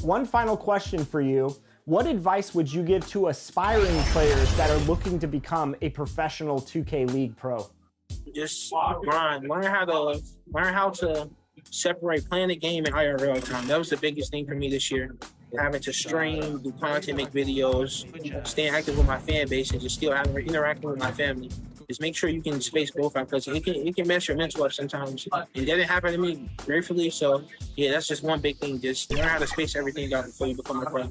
one final question for you. What advice would you give to aspiring players that are looking to become a professional 2K League pro? Just grind. Learn how to separate playing the game and IRL time. That was the biggest thing for me this year. Having to stream, do content, make videos, staying active with my fan base, and just still interacting with my family. Just make sure you can space both out, because it can mess your mental up sometimes. And that didn't happen to me, gratefully. So yeah, that's just one big thing. Just learn how to space everything out before you become a pro.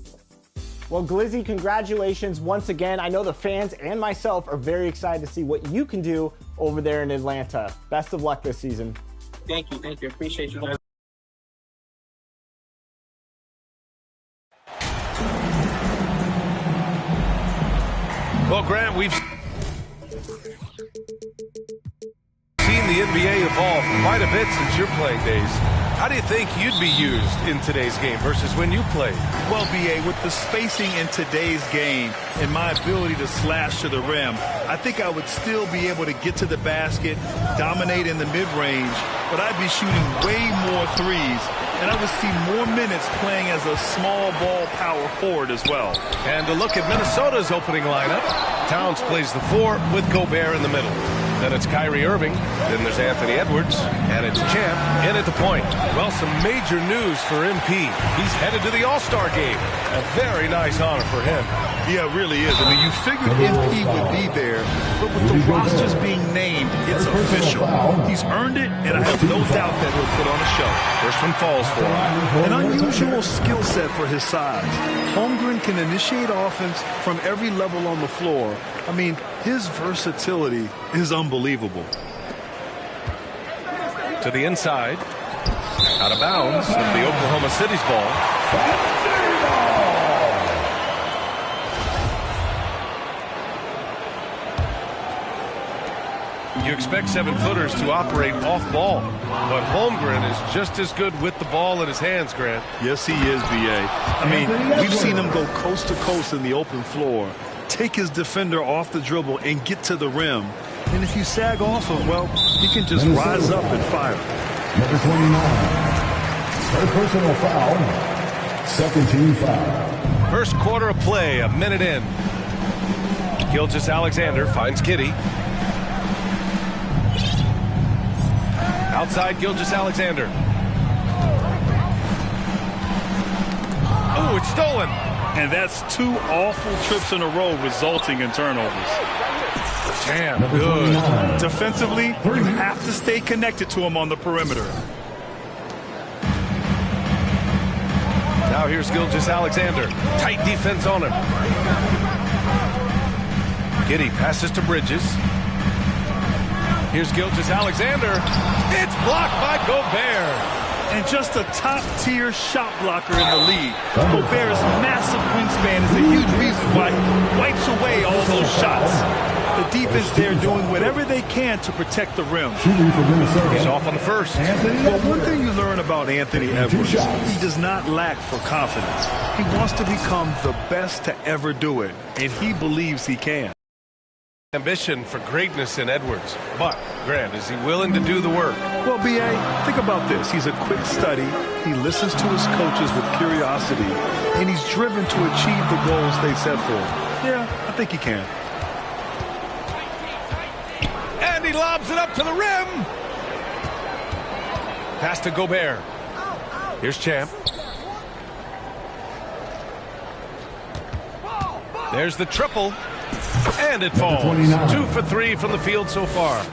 Well, Glizzy, congratulations once again. I know the fans and myself are very excited to see what you can do over there in Atlanta. Best of luck this season. Thank you. Appreciate you guys. Well, Grant, we've seen the NBA evolve quite a bit since your playing days. How do you think you'd be used in today's game versus when you played? Well, BA, with the spacing in today's game and my ability to slash to the rim, I think I would still be able to get to the basket, dominate in the mid-range, but I'd be shooting way more threes, and I would see more minutes playing as a small ball power forward as well. And to look at Minnesota's opening lineup, Towns plays the 4 with Gobert in the middle. Then it's Kyrie Irving, then there's Anthony Edwards, and it's Champ in at the point. Well, some major news for MP. He's headed to the All-Star game. A very nice honor for him. Yeah, it really is. I mean, you figured MP would be there, but with the rosters being named, it's official. He's earned it, and I have no doubt that he'll put on a show. First one falls for him. An unusual skill set for his size. Holmgren can initiate offense from every level on the floor. I mean, his versatility is unbelievable. To the inside. Out of bounds of the Oklahoma City's ball. You expect 7-footers to operate off ball, but Holmgren is just as good with the ball in his hands, Grant. Yes, he is, B.A. I mean, we've seen him go coast to coast in the open floor, take his defender off the dribble and get to the rim. And if you sag off him, well, he can just rise up and fire. Number 29. First personal foul. Second team foul. First quarter of play, a minute in. Gilgeous-Alexander finds Kitty. Outside Gilgeous-Alexander. Oh, it's stolen. And that's 2 awful trips in a row resulting in turnovers. Damn, good. Defensively, you have to stay connected to him on the perimeter. Now here's Gilgeous-Alexander. Tight defense on him. Giddy passes to Bridges. Here's Gilgeous-Alexander. It's blocked by Gobert. And just a top-tier shot blocker in the league. Gobert's massive wingspan is a huge reason why he wipes away all those shots. The defense there doing whatever they can to protect the rim. He's off on the first. Well, one thing you learn about Anthony Edwards, he does not lack for confidence. He wants to become the best to ever do it, and he believes he can. Ambition for greatness in Edwards. But, Grant, is he willing to do the work? Well, B.A., think about this. He's a quick study. He listens to his coaches with curiosity, and he's driven to achieve the goals they set for him. Yeah, I think he can. And he lobs it up to the rim. Pass to Gobert. Here's Champ. There's the triple. And it falls. 2 for 3 from the field so far.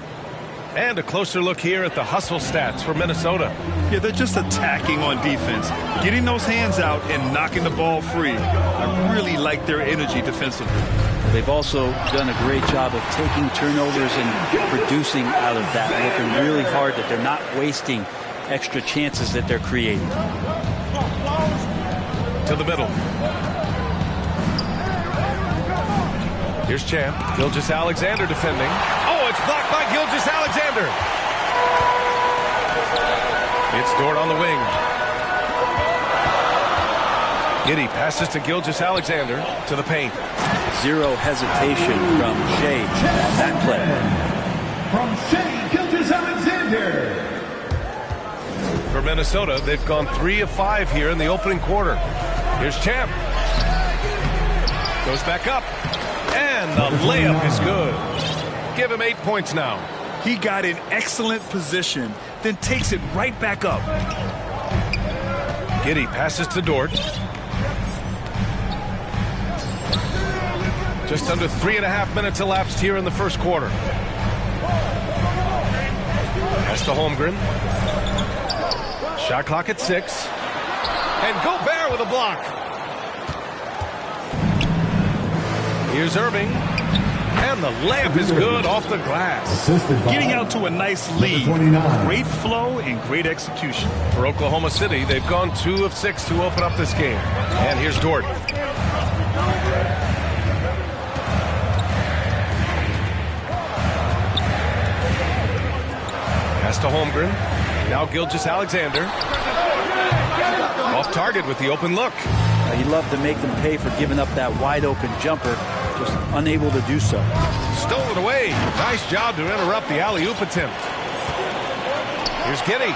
And a closer look here at the hustle stats for Minnesota. Yeah, they're just attacking on defense, getting those hands out and knocking the ball free. I really like their energy defensively. They've also done a great job of taking turnovers and producing out of that, working really hard that they're not wasting extra chances that they're creating. To the middle. Here's Champ. Gilgeous-Alexander defending. Oh, it's blocked by Gilgeous-Alexander. It's Dort on the wing. Giddy passes to Gilgeous-Alexander to the paint. Zero hesitation from Shea on that play. From Shea Gilgeous-Alexander. For Minnesota, they've gone 3 of 5 here in the opening quarter. Here's Champ. Goes back up. And the layup is good. Give him 8 points now. He got in excellent position, then takes it right back up. Giddey passes to Dort. Just under 3.5 minutes elapsed here in the first quarter. Pass to Holmgren. Shot clock at 6. And Gobert with a block. Here's Irving. And the layup is good off the glass. Getting out to a nice lead. Great flow and great execution. For Oklahoma City, they've gone 2 of 6 to open up this game. And here's Dort. Pass to Holmgren. Now Gilgeous-Alexander. Off target with the open look. He'd love to make them pay for giving up that wide open jumper, just unable to do so. Stolen away. Nice job to interrupt the alley-oop attempt. Here's Giddey.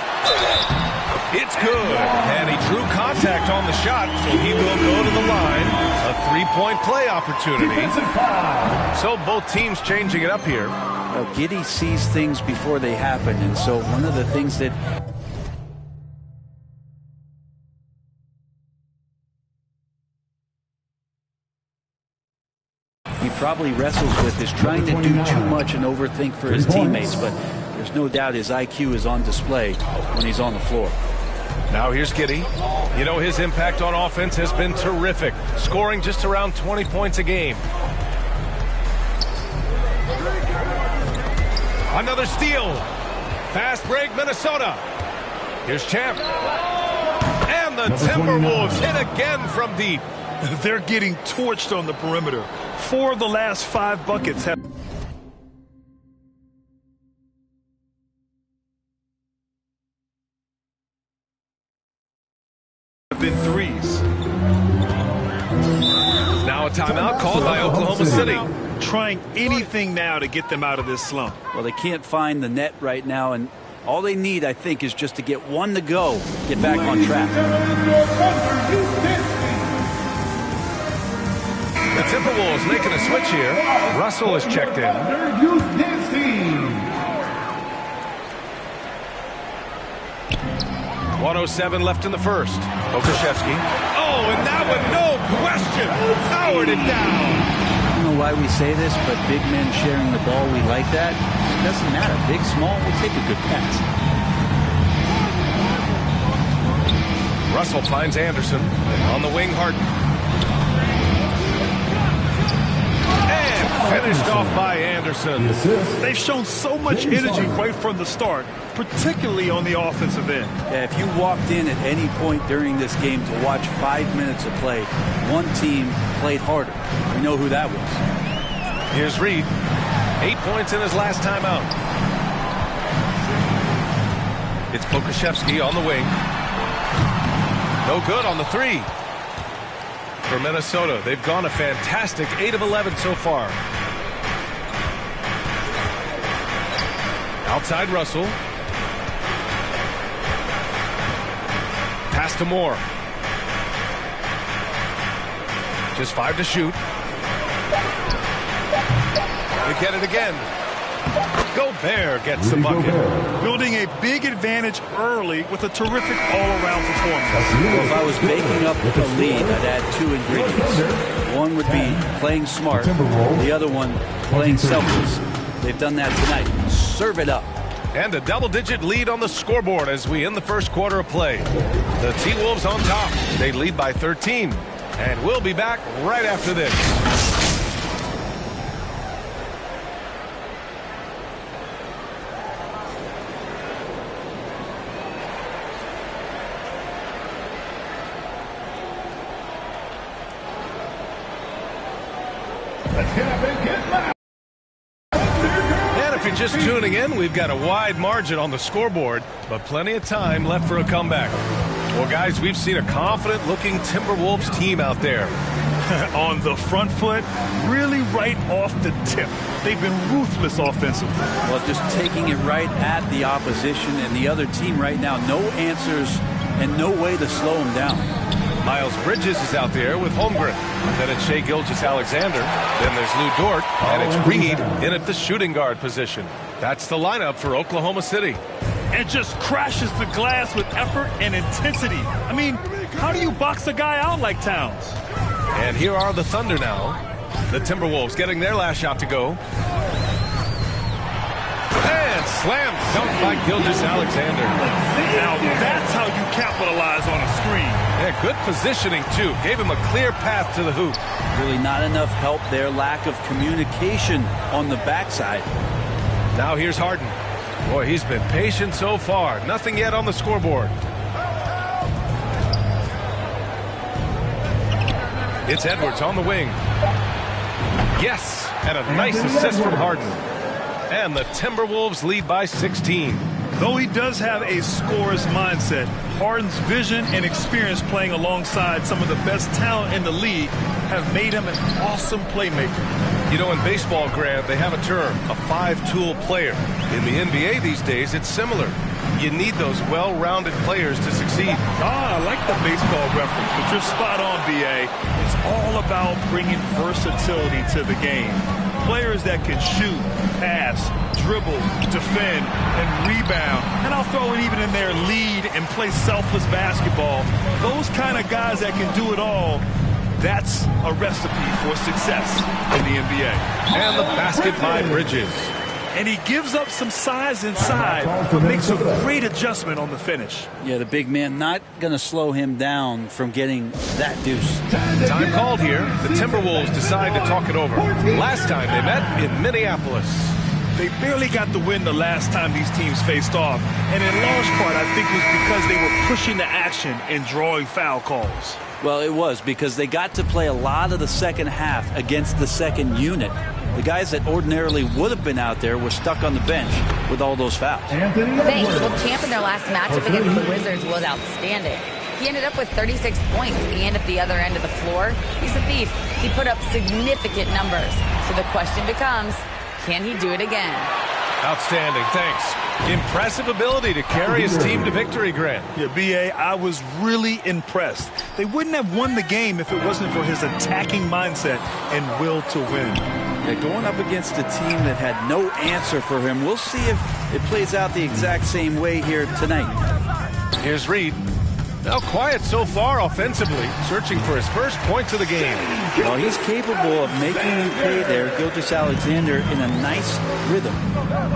It's good. And he drew contact on the shot, so he will go to the line. A 3-point play opportunity. So both teams changing it up here. Well, Giddey sees things before they happen, and so one of the things that he probably wrestles with is trying to do too much and overthink for his teammates, but there's no doubt his IQ is on display when he's on the floor. Now here's Giddey. You know, his impact on offense has been terrific, scoring just around 20 points a game. Another steal. Fast break, Minnesota. Here's Champ. And the Timberwolves hit again from deep. They're getting torched on the perimeter. 4 of the last 5 buckets have been threes. Now a timeout called by Oklahoma City. Trying anything now to get them out of this slump. Well, they can't find the net right now, and all they need, I think, is just to get one to go, get back on track. The Timberwolves making a switch here. Russell is checked in. 1:07 left in the first. Okashevsky. Oh, and that one, no question, powered it down. I don't know why we say this, but big men sharing the ball, we like that. It doesn't matter. Big, small, we'll take a good pass. Russell finds Anderson. On the wing, Harden. And finished off by Anderson. They've shown so much energy right from the start, particularly on the offensive end. Yeah, if you walked in at any point during this game to watch 5 minutes of play, one team played harder. We know who that was. Here's Reed. 8 points in his last time out. It's Pokashevsky on the wing. No good on the 3. For Minnesota, they've gone a fantastic 8 of 11 so far. Outside Russell. Pass to Moore. Just 5 to shoot. They get it again. Gobert gets the bucket. Building a big advantage early with a terrific all-around performance. Well, if I was baking up a lead, I'd add 2 ingredients. One would be playing smart. The other one, playing selfless. They've done that tonight. Serve it up. And a double-digit lead on the scoreboard as we end the first quarter of play. The T-Wolves on top. They lead by 13. And we'll be back right after this. And if you're just tuning in, we've got a wide margin on the scoreboard, but plenty of time left for a comeback. Well, guys, we've seen a confident-looking Timberwolves team out there. On the front foot, really right off the tip. They've been ruthless offensively. Well, just taking it right at the opposition and the other team right now. No answers and no way to slow them down. Miles Bridges is out there with Holmgren. Then it's Shai Gilgeous-Alexander. Then there's Lou Dort. And it's Reed in at the shooting guard position. That's the lineup for Oklahoma City. And just crashes the glass with effort and intensity. I mean, how do you box a guy out like Towns? And here are the Thunder now. The Timberwolves getting their last shot to go. And slam dunk by Gilgeous-Alexander. Now that's how you capitalize on a screen. Yeah, good positioning, too. Gave him a clear path to the hoop. Really not enough help there. Lack of communication on the backside. Now here's Harden. Boy, he's been patient so far. Nothing yet on the scoreboard. It's Edwards on the wing. Yes, and a nice assist from Harden. And the Timberwolves lead by 16. Though he does have a scorer's mindset, Harden's vision and experience playing alongside some of the best talent in the league have made him an awesome playmaker. You know, in baseball, Grant, they have a term, a five-tool player. In the NBA these days, it's similar. You need those well-rounded players to succeed. I like the baseball reference, but you're spot on, B.A. It's all about bringing versatility to the game. Players that can shoot, pass, dribble, defend, and rebound. And I'll throw it even in there, lead and play selfless basketball. Those kind of guys that can do it all, that's a recipe for success in the NBA. And the basket by Bridges. And he gives up some size inside, but makes a great adjustment on the finish. Yeah, the big man not going to slow him down from getting that deuce. Time called here. The Timberwolves decide to talk it over. Last time they met in Minneapolis. They barely got the win the last time these teams faced off. And in large part, I think it was because they were pushing the action and drawing foul calls. Well, it was because they got to play a lot of the second half against the second unit. The guys that ordinarily would have been out there were stuck on the bench with all those fouls. Thanks. Well, Champ in their last matchup against the Wizards was outstanding. He ended up with 36 points, and at the other end of the floor, he's a thief. He put up significant numbers. So the question becomes, can he do it again? Outstanding, thanks. Impressive ability to carry his team to victory, Grant. Yeah, B.A., I was really impressed. They wouldn't have won the game if it wasn't for his attacking mindset and will to win. Yeah, going up against a team that had no answer for him. We'll see if it plays out the exact same way here tonight. Here's Reed. Now quiet so far offensively, searching for his first points of the game. Well, he's capable of making you pay there, Gilgeous-Alexander, in a nice rhythm.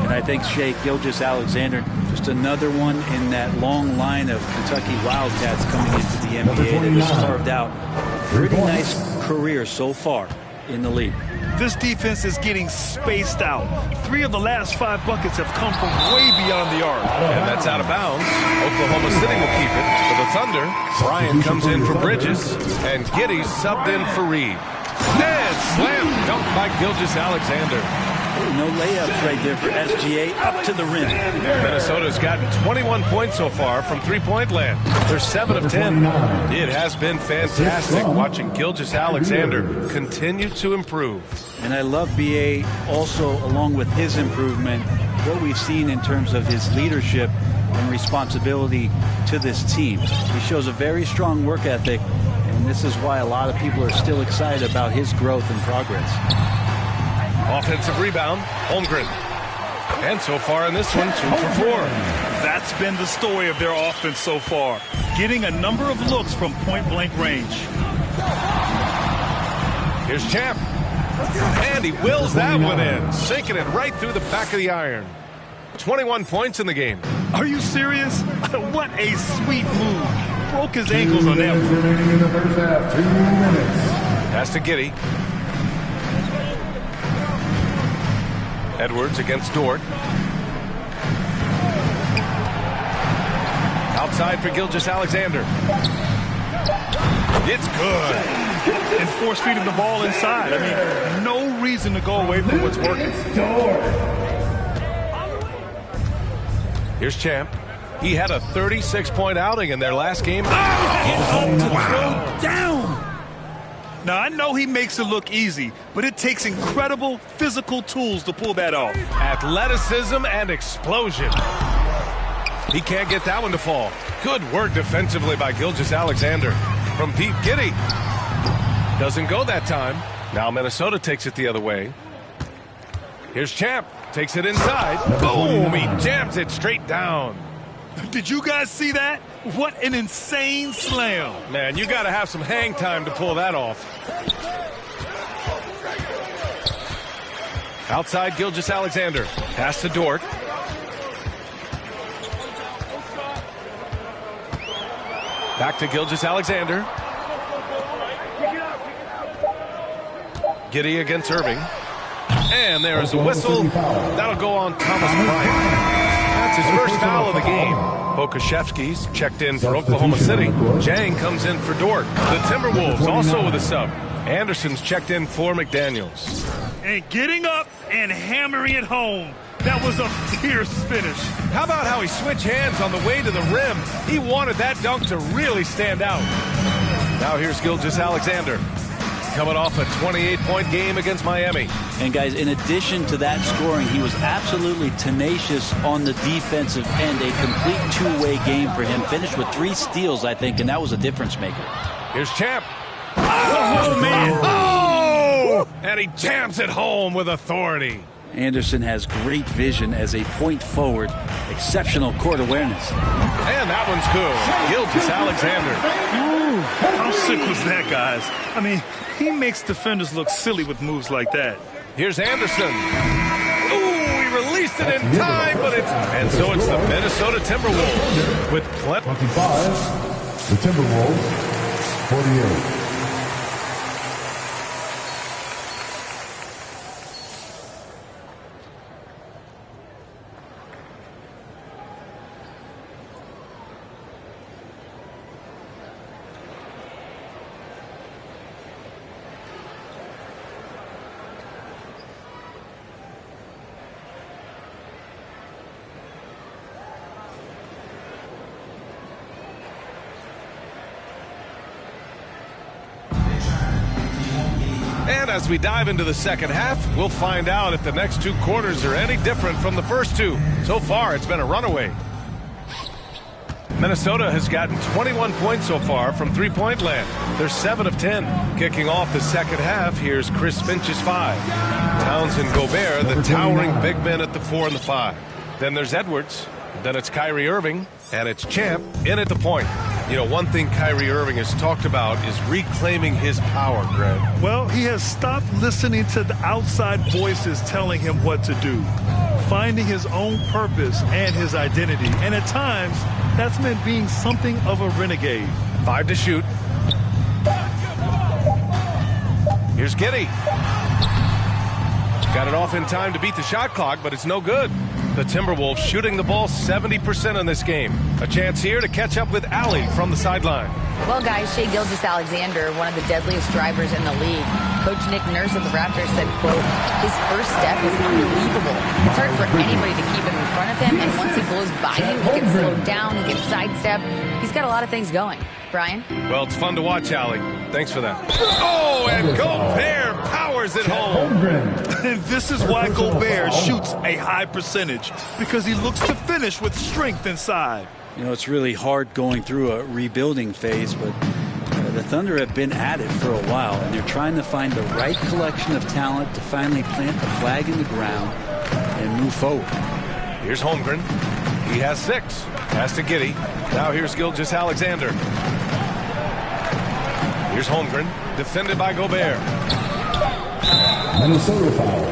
And I think Shai Gilgeous-Alexander, just another one in that long line of Kentucky Wildcats coming into the NBA that has carved out a pretty nice career so far in the league. This defense is getting spaced out. 3 of the last 5 buckets have come from way beyond the arc. And that's out of bounds. Oklahoma City will keep it for the Thunder. Bryan comes in for Bridges, and Giddey's subbed in for Reed. And slam dunk by Gilgeous-Alexander. No layups right there for SGA up to the rim. Minnesota's gotten 21 points so far from three-point land. They're 7 of 10. It has been fantastic watching Gilgeous-Alexander continue to improve. And I love B.A. also, along with his improvement, what we've seen in terms of his leadership and responsibility to this team. He shows a very strong work ethic, and this is why a lot of people are still excited about his growth and progress. Offensive rebound, Holmgren. And so far in this one, 2 for 4. That's been the story of their offense so far. Getting a number of looks from point-blank range. Here's Champ. And he wills that one in, sinking it right through the back of the iron. 21 points in the game. Are you serious? What a sweet move. Broke his ankles on that one. In the first half, 2 minutes. Pass to Giddey. Edwards against Dort. Outside for Gilgeous-Alexander. It's good. And force-feeding the ball inside. I mean, no reason to go away from what's working. Here's Champ. He had a 36-point outing in their last game. Oh, to throw down. Now, I know he makes it look easy, but it takes incredible physical tools to pull that off. Athleticism and explosion. He can't get that one to fall. Good work defensively by Gilgeous-Alexander. From deep, Giddy. Doesn't go that time. Now Minnesota takes it the other way. Here's Champ. Takes it inside. Boom! He jams it straight down. Did you guys see that? What an insane slam. Man, you got to have some hang time to pull that off. Outside Gilgeous-Alexander. Pass to Dort. Back to Gilgeous-Alexander. Giddy against Irving. And there is a whistle. That'll go on Thomas Bryant. That's his first foul of the game. Pokashevsky's checked in for Oklahoma City. Jang comes in for Dort. The Timberwolves also with a sub. Anderson's checked in for McDaniels. And getting up and hammering it home. That was a fierce finish. How about how he switched hands on the way to the rim? He wanted that dunk to really stand out. Now here's Gilgeous-Alexander. Coming off a 28-point game against Miami. And guys, in addition to that scoring, he was absolutely tenacious on the defensive end. A complete two-way game for him. Finished with 3 steals, I think, and that was a difference maker. Here's Champ. Oh, man. Oh! And he jams it home with authority. Anderson has great vision as a point forward. Exceptional court awareness. And that one's good. Gilgeous-Alexander. How sick was that, guys? I mean, he makes defenders look silly with moves like that. Here's Anderson. Ooh, he released it in time, but and so it's the Minnesota Timberwolves with 25, the Timberwolves, 48. And as we dive into the second half, we'll find out if the next 2 quarters are any different from the first 2. So far, it's been a runaway. Minnesota has gotten 21 points so far from three-point land. They're 7 of 10. Kicking off the second half, here's Chris Finch's 5. Towns and Gobert, the towering big men at the 4 and the 5. Then there's Edwards. Then it's Kyrie Irving. And it's Champ in at the point. You know, one thing Kyrie Irving has talked about is reclaiming his power, Greg. Well, he has stopped listening to the outside voices telling him what to do, finding his own purpose and his identity. And at times, that's meant being something of a renegade. 5 to shoot. Here's Giddy. Got it off in time to beat the shot clock, but it's no good. The Timberwolves shooting the ball 70% in this game. A chance here to catch up with Allie from the sideline. Well, guys, Shai Gilgeous-Alexander, one of the deadliest drivers in the league. Coach Nick Nurse of the Raptors said, quote, his first step is unbelievable. It's hard for anybody to keep him in front of him, and once he blows by you, he can slow down, he can sidestep. He's got a lot of things going. Brian? Well, it's fun to watch, Allie. Thanks for that. Oh, and Gobert powers it home. And this is why Gobert shoots a high percentage, because he looks to finish with strength inside. You know, it's really hard going through a rebuilding phase, but the Thunder have been at it for a while, and they're trying to find the right collection of talent to finally plant the flag in the ground and move forward. Here's Holmgren. He has 6. Pass to Giddy. Now here's Gilgeous-Alexander. Here's Holmgren. Defended by Gobert. Minnesota foul.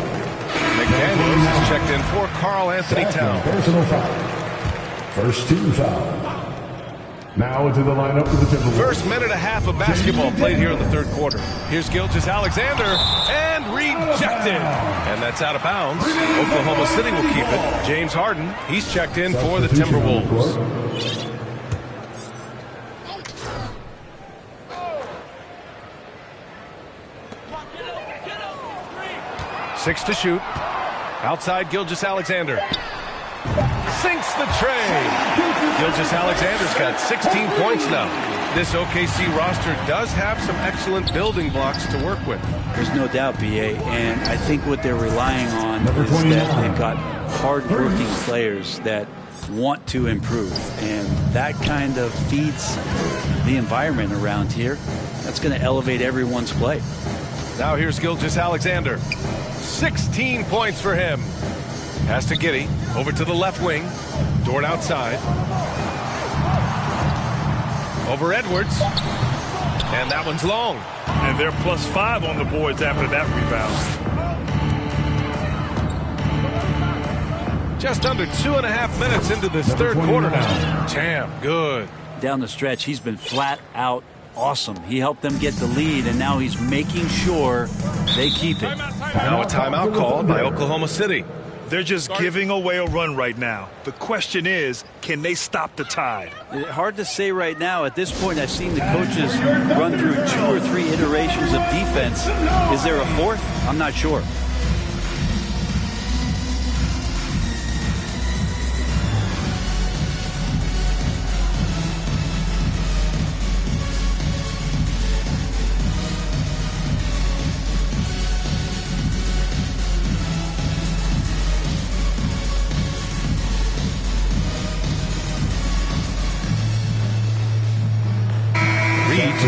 McDaniels is checked in for Karl Anthony Towns. Personal foul. First team foul. Now into the lineup for the Timberwolves. First minute and a half of basketball played here in the third quarter. Here's Gilgeous-Alexander, and rejected. And that's out of bounds. Oklahoma City will keep it. James Harden, he's checked in for the Timberwolves. 6 to shoot. Outside Gilgeous-Alexander. sinks the tray. Gilgeous-Alexander's got 16 points now. This OKC roster does have some excellent building blocks to work with. There's no doubt, BA, and I think what they're relying on is that they've got hard-working players that want to improve, and that kind of feeds the environment around here. That's going to elevate everyone's play. Now here's Gilgeous-Alexander. 16 points for him. Pass to Giddey. Over to the left wing. Dort outside. Over Edwards. And that one's long. And they're +5 on the boards after that rebound. Just under 2.5 minutes into this third quarter now. Champ, good. Down the stretch, he's been flat out awesome. He helped them get the lead, and now he's making sure they keep it. Now a timeout called by Oklahoma City. They're just giving away a run right now. The question is, can they stop the tide? Hard to say right now. At this point, I've seen the coaches run through 2 or 3 iterations of defense. Is there a fourth? I'm not sure.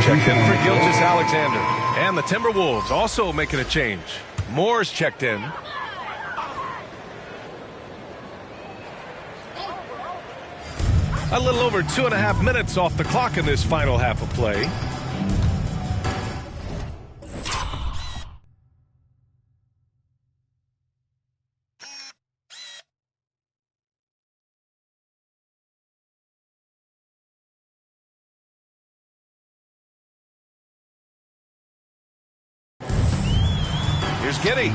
Checked in for Gilgeous-Alexander. And the Timberwolves also making a change. Moore's checked in. A little over 2.5 minutes off the clock in this final half of play. Here's Giddey.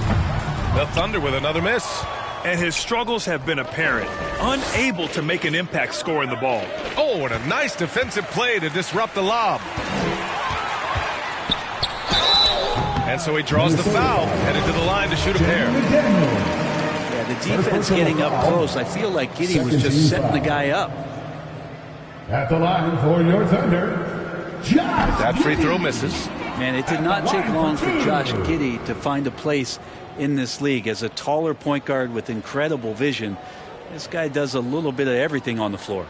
The Thunder with another miss. And his struggles have been apparent. Unable to make an impact scoring the ball. Oh, and a nice defensive play to disrupt the lob. And so he draws the foul, headed to the line to shoot a pair. Yeah, the defense getting up close. I feel like Giddey was just setting the guy up. At the line for your Thunder, Josh. That free throw misses. Man, it did not take long for Josh Giddey to find a place in this league. As a taller point guard with incredible vision, this guy does a little bit of everything on the floor.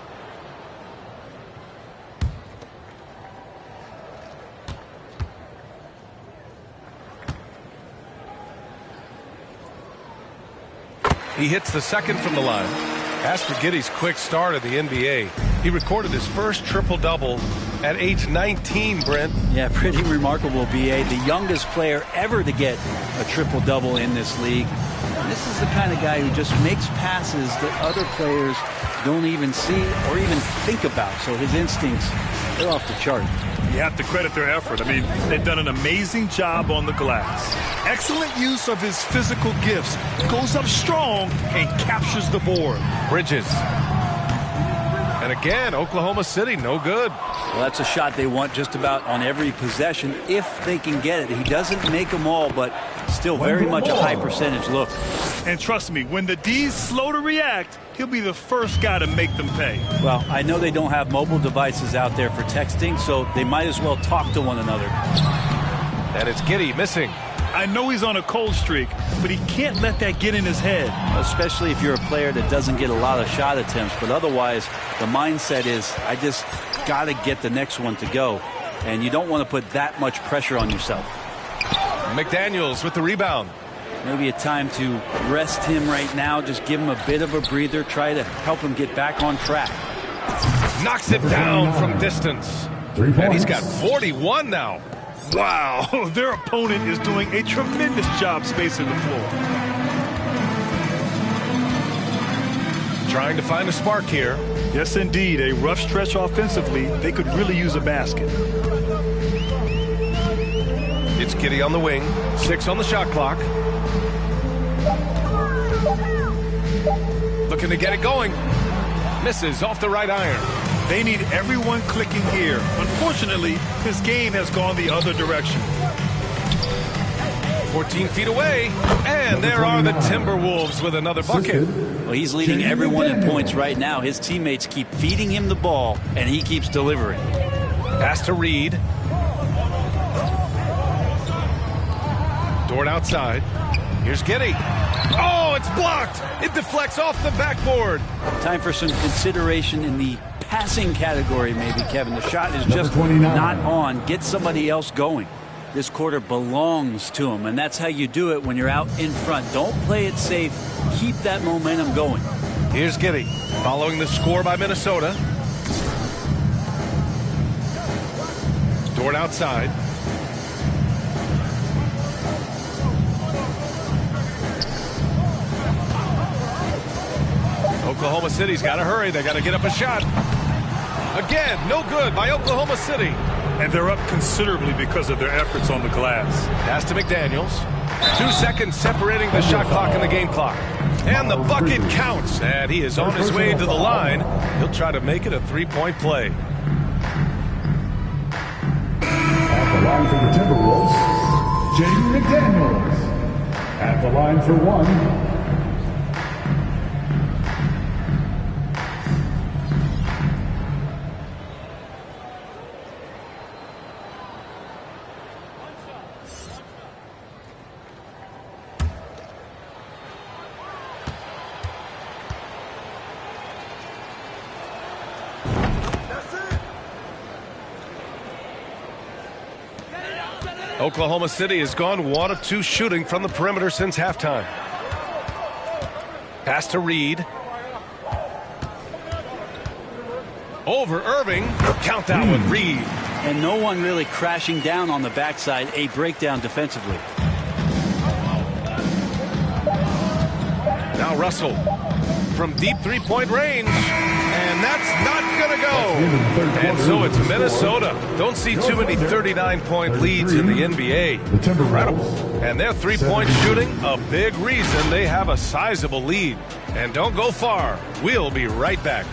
He hits the second from the line. As for Giddey's quick start in the NBA, he recorded his first triple-double at age 19, Brent. Yeah, pretty remarkable, B.A. The youngest player ever to get a triple-double in this league. And this is the kind of guy who just makes passes that other players don't even see or even think about. So his instincts, they're off the chart. You have to credit their effort. I mean, they've done an amazing job on the glass. Excellent use of his physical gifts. Goes up strong and captures the board. Bridges. And again, Oklahoma City, no good. Well, that's a shot they want just about on every possession if they can get it. He doesn't make them all, but still very much a high percentage look. And trust me, when the D's slow to react, he'll be the first guy to make them pay. Well, I know they don't have mobile devices out there for texting, so they might as well talk to one another. And it's Giddey missing. I know he's on a cold streak, but he can't let that get in his head. Especially if you're a player that doesn't get a lot of shot attempts. But otherwise, the mindset is, I just got to get the next one to go. And you don't want to put that much pressure on yourself. McDaniels with the rebound. Maybe a time to rest him right now. Just give him a bit of a breather. Try to help him get back on track. Knocks it down from distance. And he's got 41 now. Wow, their opponent is doing a tremendous job spacing the floor. Trying to find a spark here. Yes, indeed. A rough stretch offensively. They could really use a basket. It's Giddey on the wing. 6 on the shot clock. Looking to get it going. Misses off the right iron. They need everyone clicking here. Unfortunately, his game has gone the other direction. 14 feet away. And there are the Timberwolves with another bucket. Well, he's leading everyone in points right now. His teammates keep feeding him the ball, and he keeps delivering. Pass to Reed. Dort outside. Here's Giddey. Oh, it's blocked. It deflects off the backboard. Time for some consideration in the passing category, maybe, Kevin. The shot is just not on. Get somebody else going. This quarter belongs to him, and that's how you do it when you're out in front. Don't play it safe. Keep that momentum going. Here's Giddey, following the score by Minnesota. Dort outside. Oklahoma City's got to hurry. They got to get up a shot. Again, no good by Oklahoma City. And they're up considerably because of their efforts on the glass. Pass to McDaniels. 2 seconds separating the shot clock and the game clock. And the bucket counts. And he is on his way to the line. He'll try to make it a three-point play. At the line for the Timberwolves, Jaden McDaniels. At the line for one, Oklahoma City has gone 1 of 2 shooting from the perimeter since halftime. Pass to Reed. Over Irving. Count that one, Reed. And no one really crashing down on the backside. A breakdown defensively. Now Russell from deep three-point range. And that's not going to go. And so it's Minnesota. Don't see too many 39-point leads in the NBA. Incredible. And their three-point shooting, a big reason they have a sizable lead. And don't go far. We'll be right back.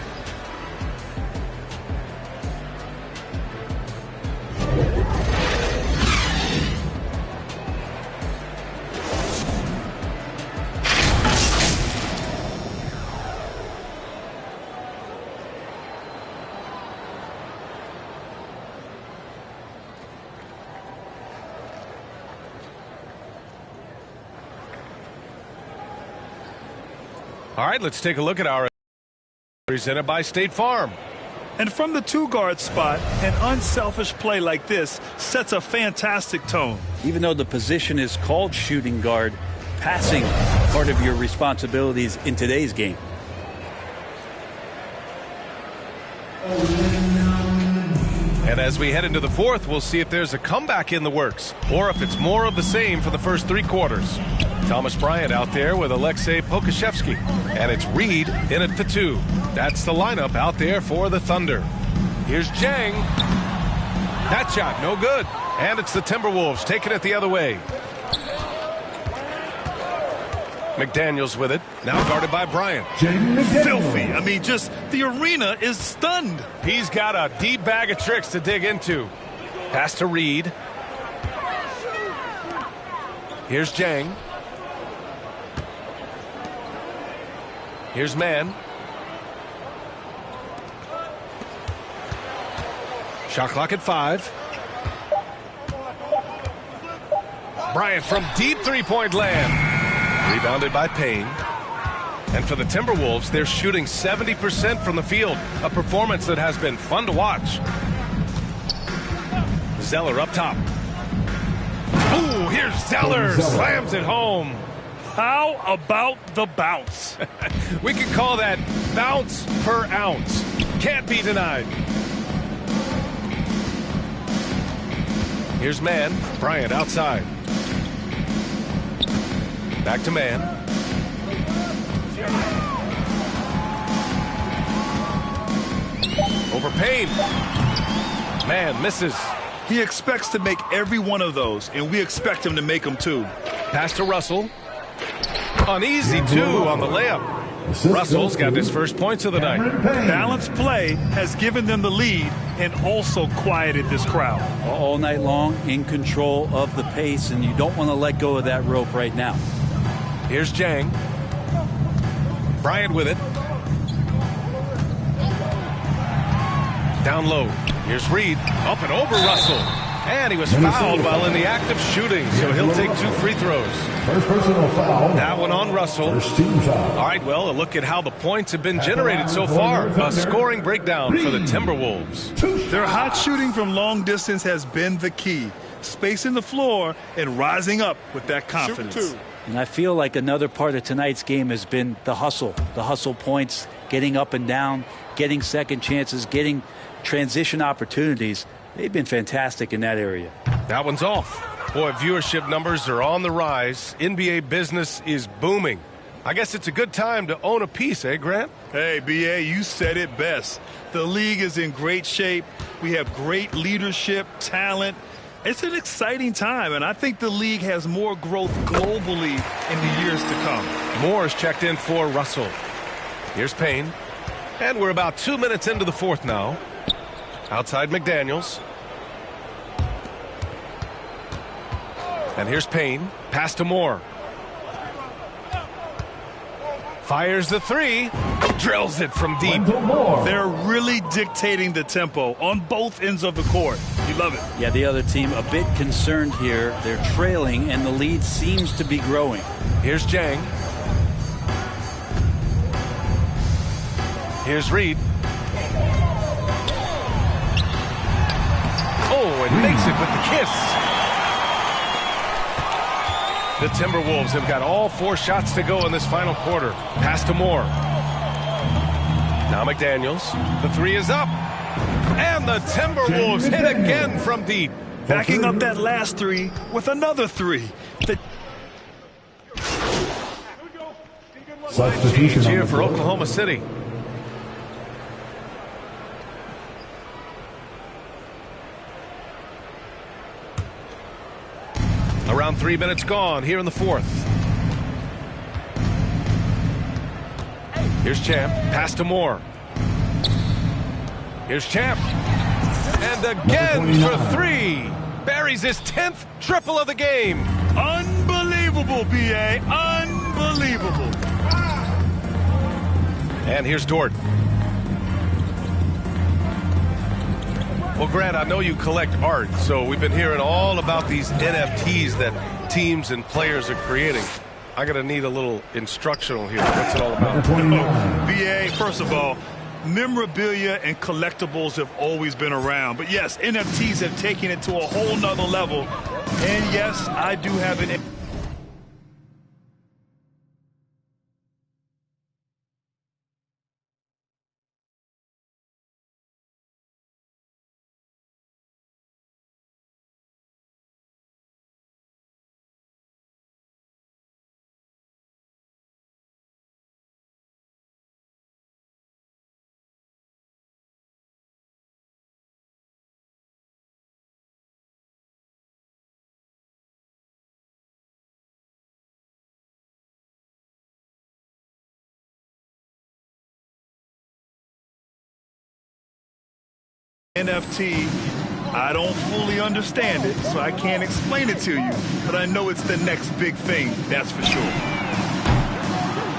All right, let's take a look at our presented by State Farm. And from the two-guard spot, an unselfish play like this sets a fantastic tone. Even though the position is called shooting guard, passing part of your responsibilities in today's game. And as we head into the fourth, we'll see if there's a comeback in the works or if it's more of the same for the first 3 quarters. Thomas Bryant out there with Alexei Pokusevsky. And it's Reed in it for 2. That's the lineup out there for the Thunder. Here's Jang. That shot, no good. And it's the Timberwolves taking it the other way. McDaniels with it. Now guarded by Bryant. Filthy. I mean, just the arena is stunned. He's got a deep bag of tricks to dig into. Pass to Reed. Here's Jang. Here's Mann. Shot clock at 5. Bryant from deep three-point land. Rebounded by Payne. And for the Timberwolves, they're shooting 70% from the field. A performance that has been fun to watch. Zeller up top. Ooh, here's Zeller. Slams it home. How about the bounce? We can call that bounce per ounce. Can't be denied. Here's Mann. Bryant outside. Back to Mann. Over Payne. Mann misses. He expects to make every one of those, and we expect him to make them too. Pass to Russell. An easy 2 on the layup. Russell's got his first points of the night. Balanced play has given them the lead and also quieted this crowd. All night long, in control of the pace, and you don't want to let go of that rope right now. Here's Jang. Bryant with it. Down low. Here's Reed. Up and over Russell. And he was fouled while in the act of shooting, so he'll take 2 free throws. First personal foul. That one on Russell. First team foul. All right, well, a look at how the points have been generated so far. A scoring breakdown for the Timberwolves. Their hot shooting from long distance has been the key. Spacing the floor and rising up with that confidence. And I feel like another part of tonight's game has been the hustle points, getting up and down, getting second chances, getting transition opportunities. They've been fantastic in that area. That one's off. Boy, viewership numbers are on the rise. NBA business is booming. I guess it's a good time to own a piece, eh, Grant? Hey, B.A., you said it best. The league is in great shape. We have great leadership, talent. It's an exciting time, and I think the league has more growth globally in the years to come. Moore's checked in for Russell. Here's Payne. And we're about 2 minutes into the fourth now. Outside McDaniels. And here's Payne. Pass to Moore. Fires the 3. Drills it from deep. They're really dictating the tempo on both ends of the court. You love it. Yeah, the other team a bit concerned here. They're trailing, and the lead seems to be growing. Here's Jang. Here's Reed. Oh, and makes it with the kiss. The Timberwolves have got all 4 shots to go in this final quarter. Pass to Moore. Now McDaniels. The 3 is up. And the Timberwolves hit again from deep. Backing up that last 3 with another 3. Substitution Here for Oklahoma City. Around 3 minutes gone here in the fourth. Here's Champ. Pass to Moore. Here's Champ. And again for 3. Buries his 10th triple of the game. Unbelievable, B.A. Unbelievable. And here's Dort. Well, Grant, I know you collect art, so we've been hearing all about these NFTs that teams and players are creating. I gotta need a little instructional here. What's it all about? B.A., first of all, memorabilia and collectibles have always been around. But yes, NFTs have taken it to a whole nother level. And yes, I do have an... NFT, I don't fully understand it, so I can't explain it to you, but I know it's the next big thing, that's for sure.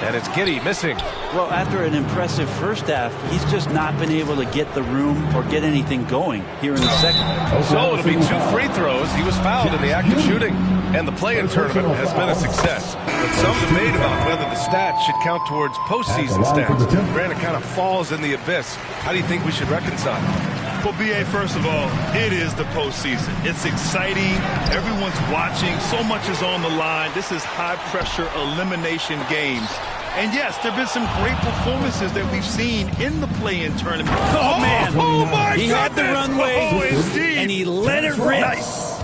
And it's Giddey missing. Well, after an impressive first half, he's just not been able to get the room or get anything going here in the second. So it'll be 2 free throws. He was fouled in the act of shooting. And the play-in tournament has been a success. But some debate about whether the stats should count towards postseason stats. Granted, it kind of falls in the abyss. How do you think we should reconcile? Well, B.A., first of all, it is the postseason. It's exciting. Everyone's watching. So much is on the line. This is high-pressure elimination games. And yes, there have been some great performances that we've seen in the play-in tournament. Oh, man. Oh, my He had the runway, and he let it rip. Nice.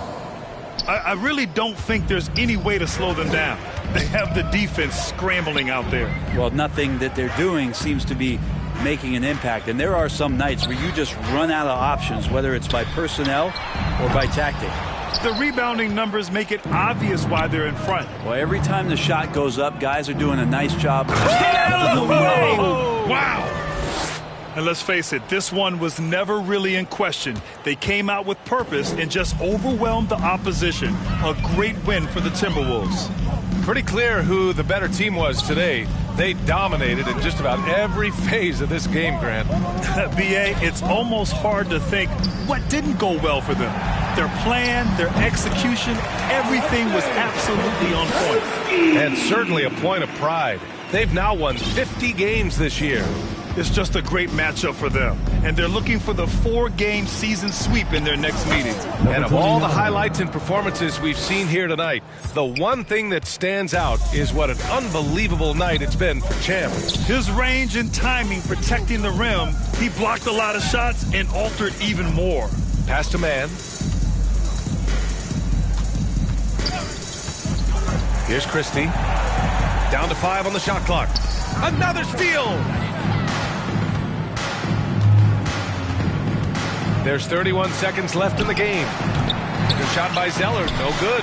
I really don't think there's any way to slow them down. They have the defense scrambling out there. Well, nothing that they're doing seems to be making an impact. And there are some nights where you just run out of options, whether it's by personnel or by tactic. The rebounding numbers make it obvious why they're in front. Well, every time the shot goes up, guys are doing a nice job. Stay out of the way! Wow! And let's face it, this one was never really in question. They came out with purpose and just overwhelmed the opposition. A great win for the Timberwolves. Pretty clear who the better team was today. They dominated in just about every phase of this game, Grant. B.A., it's almost hard to think what didn't go well for them. Their plan, their execution, everything was absolutely on point. And certainly a point of pride. They've now won 50 games this year. It's just a great matchup for them. And they're looking for the 4-game season sweep in their next meeting. And of all the highlights and performances we've seen here tonight, the one thing that stands out is what an unbelievable night it's been for Champ. His range and timing protecting the rim, he blocked a lot of shots and altered even more. Pass to man. Here's Christie. Down to 5 on the shot clock. Another steal! There's 31 seconds left in the game. Good shot by Zeller. No good.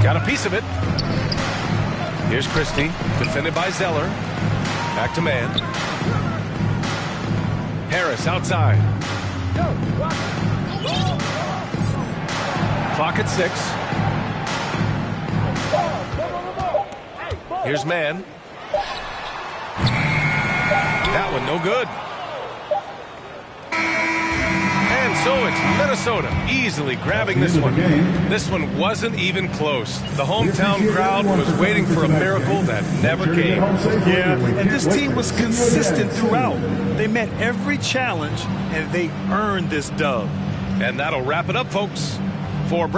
Got a piece of it. Here's Christie. Defended by Zeller. Back to man. Harris outside. Clock at 6. Here's man. That one no good. And so it's Minnesota easily grabbing this one. This one wasn't even close. The hometown crowd was waiting for a miracle that never came. Yeah, and this team was consistent throughout. They met every challenge, and they earned this dub. And that'll wrap it up, folks. For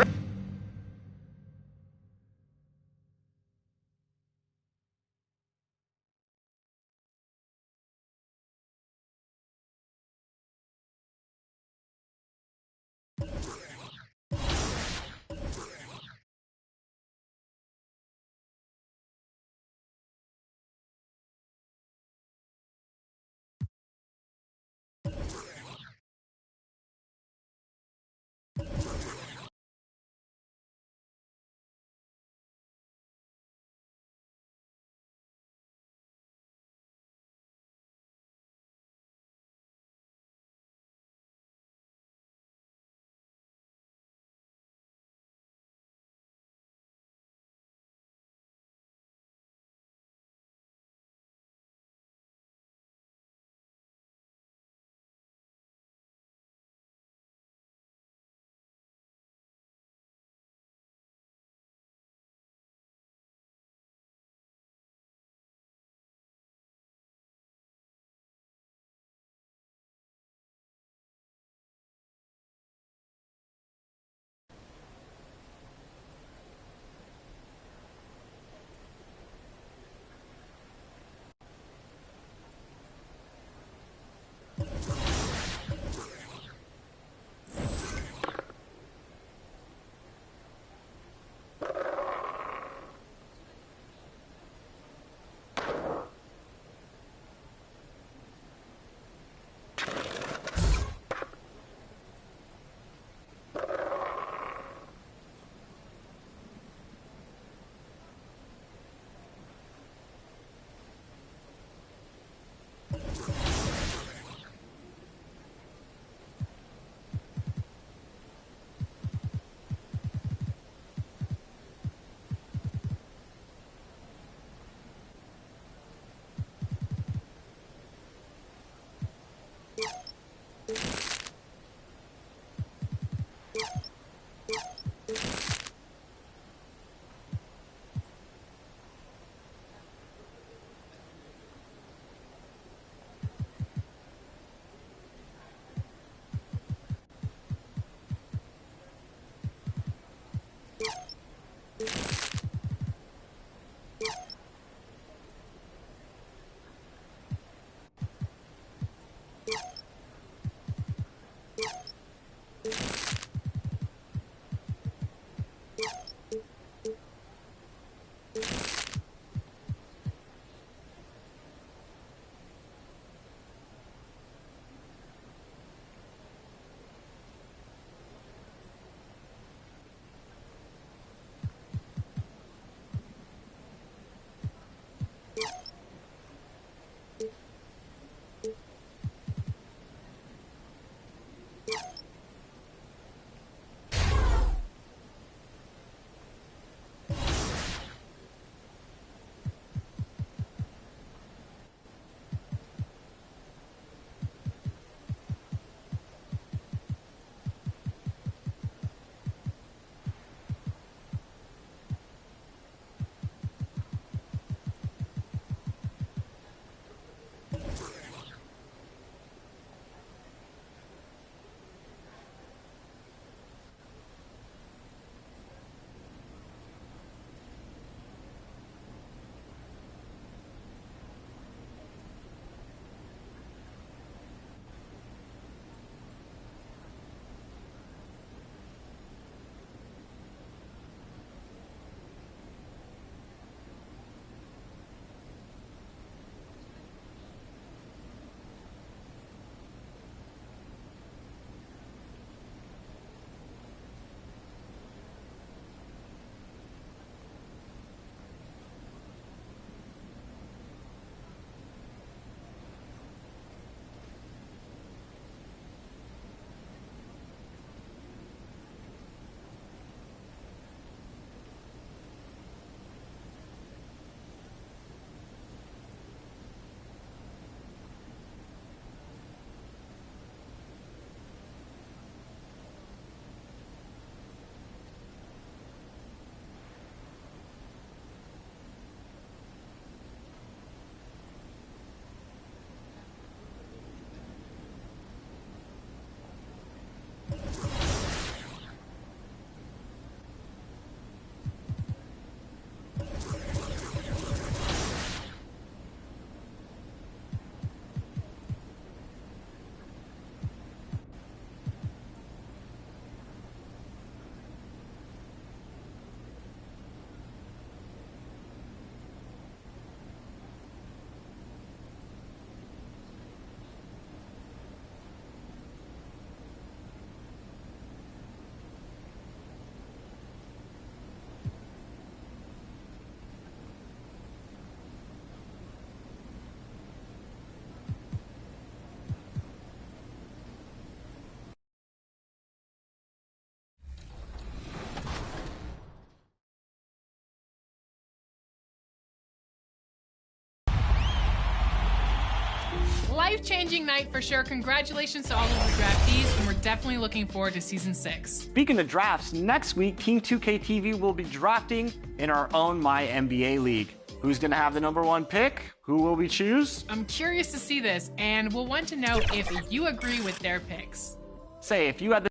life-changing night for sure. Congratulations to all of the draftees, and we're definitely looking forward to Season 6. Speaking of drafts, next week, Team 2K TV will be drafting in our own My NBA League. Who's going to have the #1 pick? Who will we choose? I'm curious to see this, and we'll want to know if you agree with their picks. Say, if you had the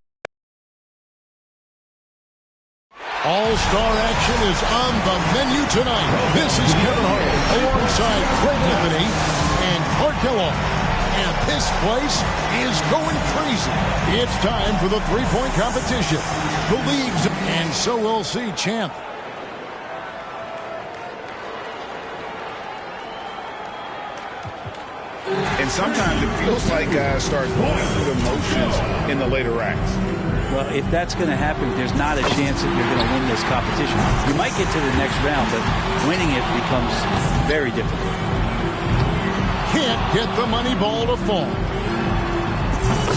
All-Star action is on the menu tonight. This is Kevin Hart alongside Craig Anthony and Clark Kellogg. And this place is going crazy. It's time for the three-point competition. The leagues, and so we'll see champ. And sometimes it feels like guys start going through the motions in the later acts. Well, if that's going to happen, there's not a chance that you're going to win this competition. You might get to the next round, but winning it becomes very difficult. Can't get the money ball to fall.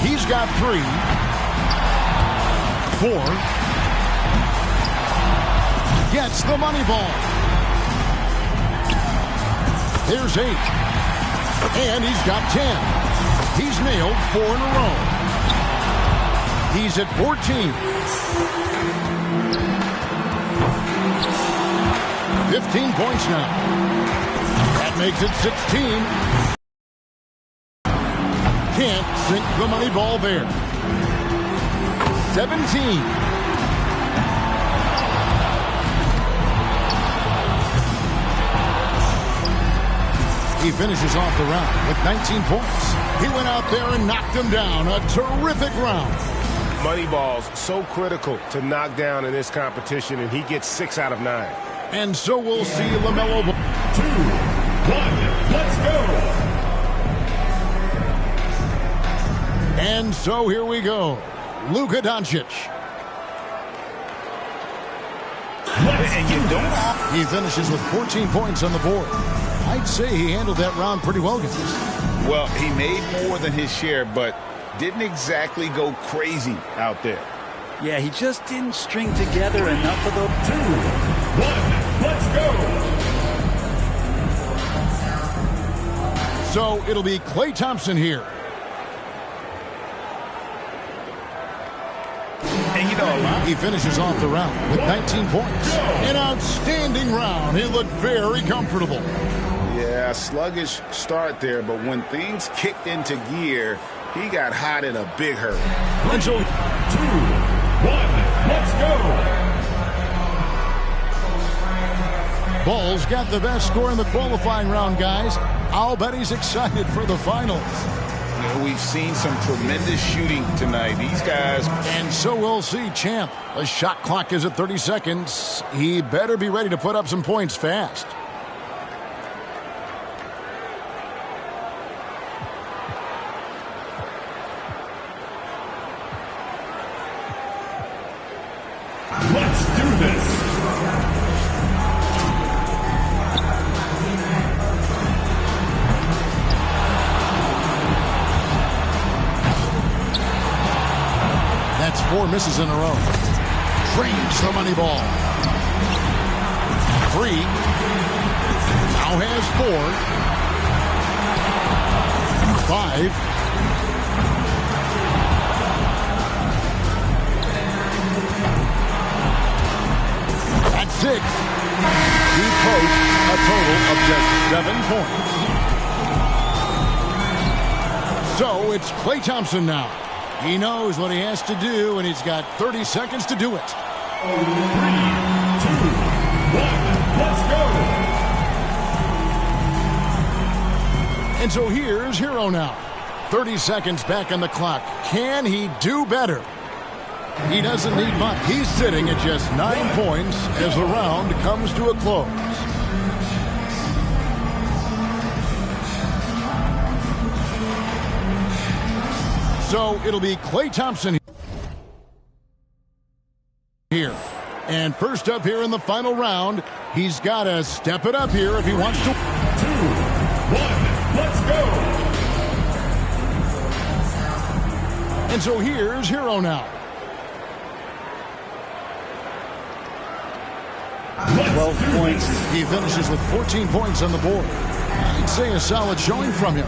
He's got 3, 4. Gets the money ball. Here's 8. And he's got 10. He's nailed 4 in a row. He's at 14. 15 points now. That makes it 16. Can't sink the money ball there. 17. He finishes off the round with 19 points. He went out there and knocked him down. A terrific round. Moneyball's so critical to knock down in this competition, and he gets 6 out of 9. And so we'll see LaMelo. 2, 1, let's go. And so here we go. Luka Doncic. And you don't. He finishes with 14 points on the board. I'd say he handled that round pretty well, guys. Well, he made more than his share, but didn't exactly go crazy out there. Yeah, he just didn't string together enough of those. 2, 1, let's go. So it'll be Klay Thompson here. And you know, he finishes off the round with 19 points. An outstanding round. He looked very comfortable. Yeah, sluggish start there, but when things kicked into gear, he got hot in a big hurry. And so 2, 1, let's go. Ball's got the best score in the qualifying round, guys. I'll bet he's excited for the finals. You know, we've seen some tremendous shooting tonight. These guys. And so we'll see champ. The shot clock is at 30 seconds. He better be ready to put up some points fast. Let's do this. That's 4 misses in a row. Drains the money ball. 3. Now has 4. 5. That's 6. He posts a total of just 7 points. So it's Klay Thompson now. He knows what he has to do, and he's got 30 seconds to do it. 3, 2, 1, let's go. And so here's Hero now. 30 seconds back on the clock. Can he do better? He doesn't need much. He's sitting at just 9 points as the round comes to a close. So it'll be Klay Thompson here. And first up here in the final round, he's got to step it up here if he wants to. 2, 1, let's go. And so here's Hero now. 12 points. He finishes with 14 points on the board. I'd say a solid showing from him.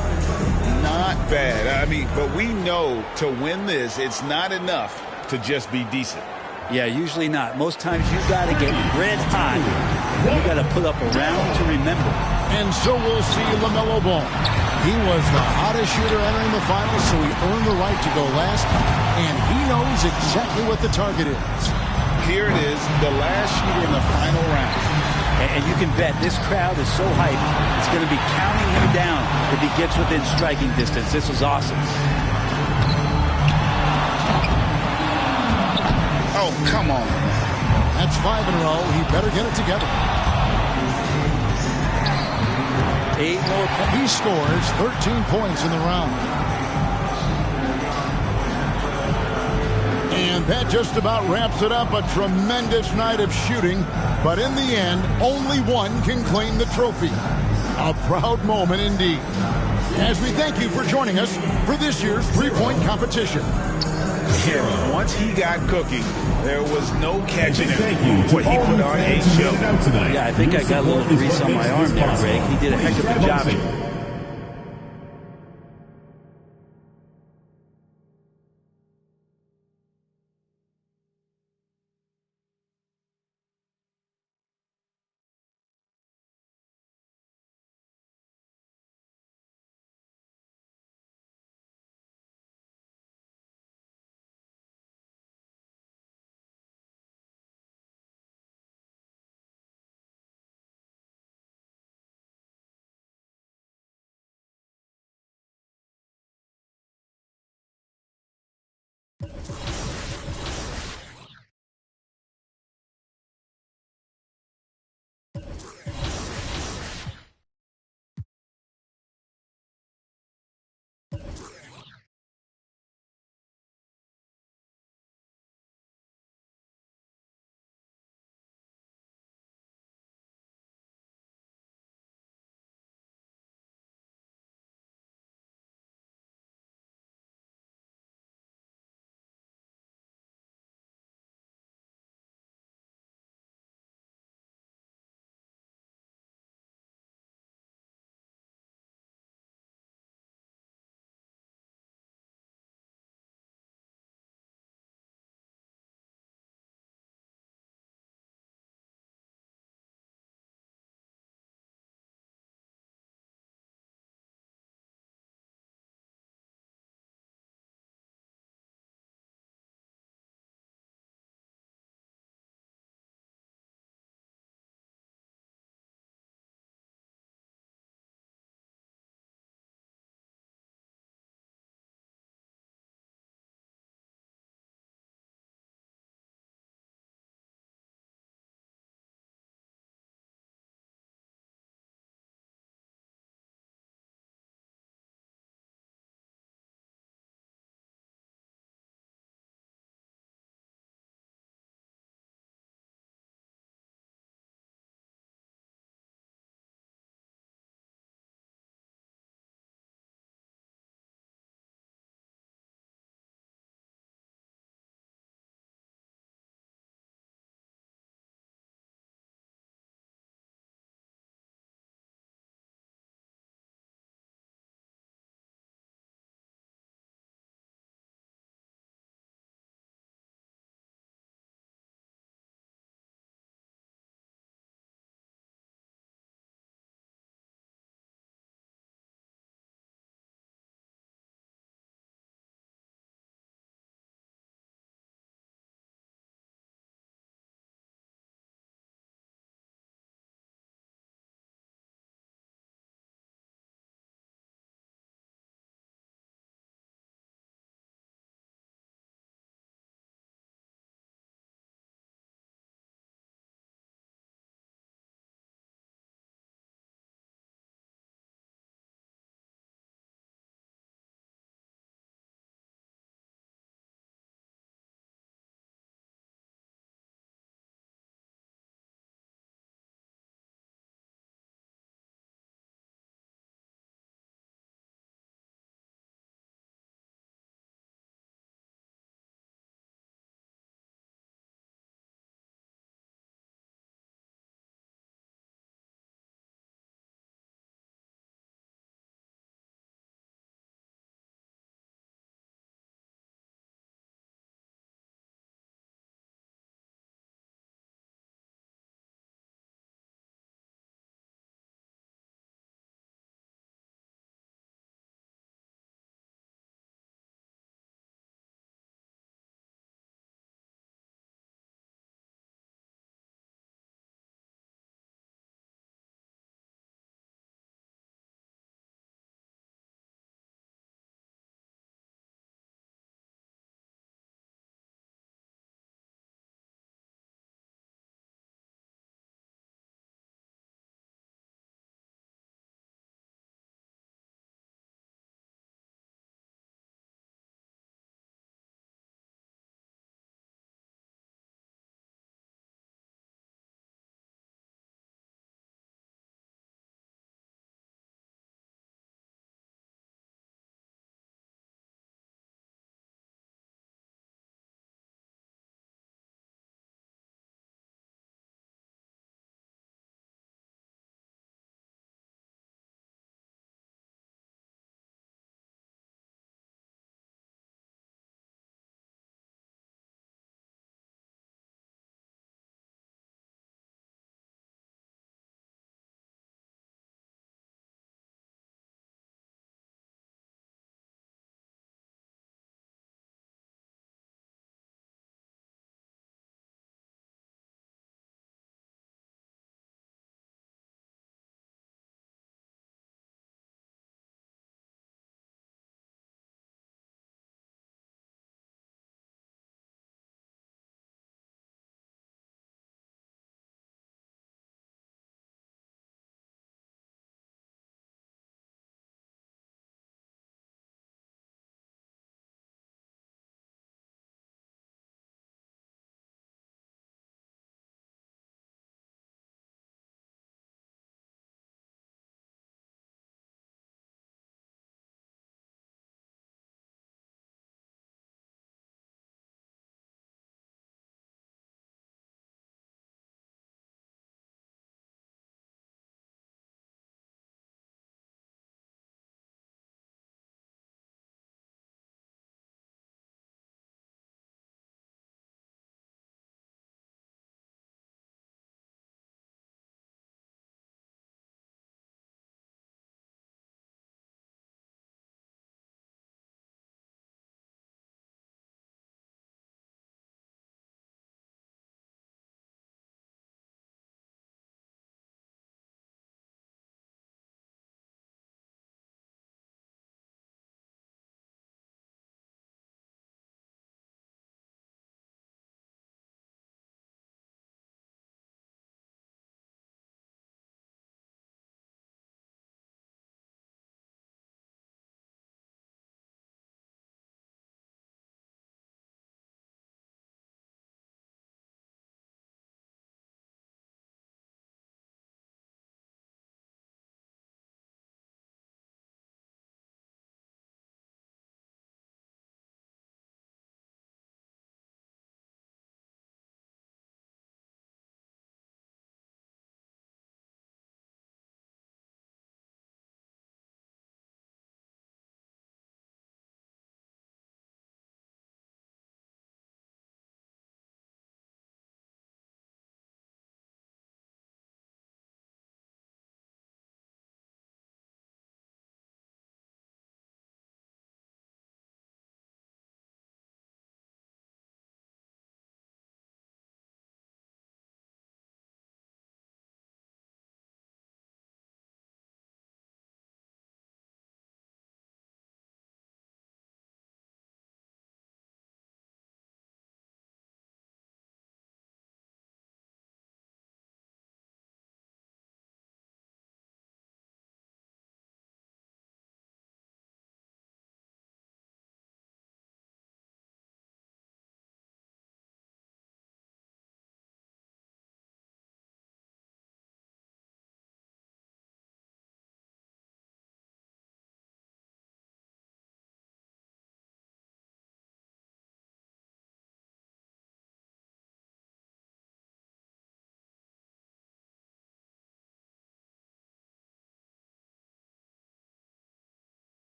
Not bad. I mean, but we know to win this, it's not enough to just be decent. Yeah, usually not. Most times you got to get red hot. You got to put up a round to remember. And so we'll see LaMelo Ball. He was the hottest shooter entering the finals, so he earned the right to go last. And he knows exactly what the target is. Here it is, the last shooter in the final round. And you can bet this crowd is so hyped, it's going to be counting him down if he gets within striking distance. This is awesome. Oh, come on. That's 5 in a row. He better get it together. 8 more points. He scores 13 points in the round. And that just about wraps it up. A tremendous night of shooting. But in the end, only one can claim the trophy. A proud moment indeed. As we thank you for joining us for this year's three-point competition. Once he got cooking, there was no catching him. Thank you to What he all put the on a fans who show. made it out tonight. Yeah, I think I got a little grease on my arm there, Greg. He did a heck of a job.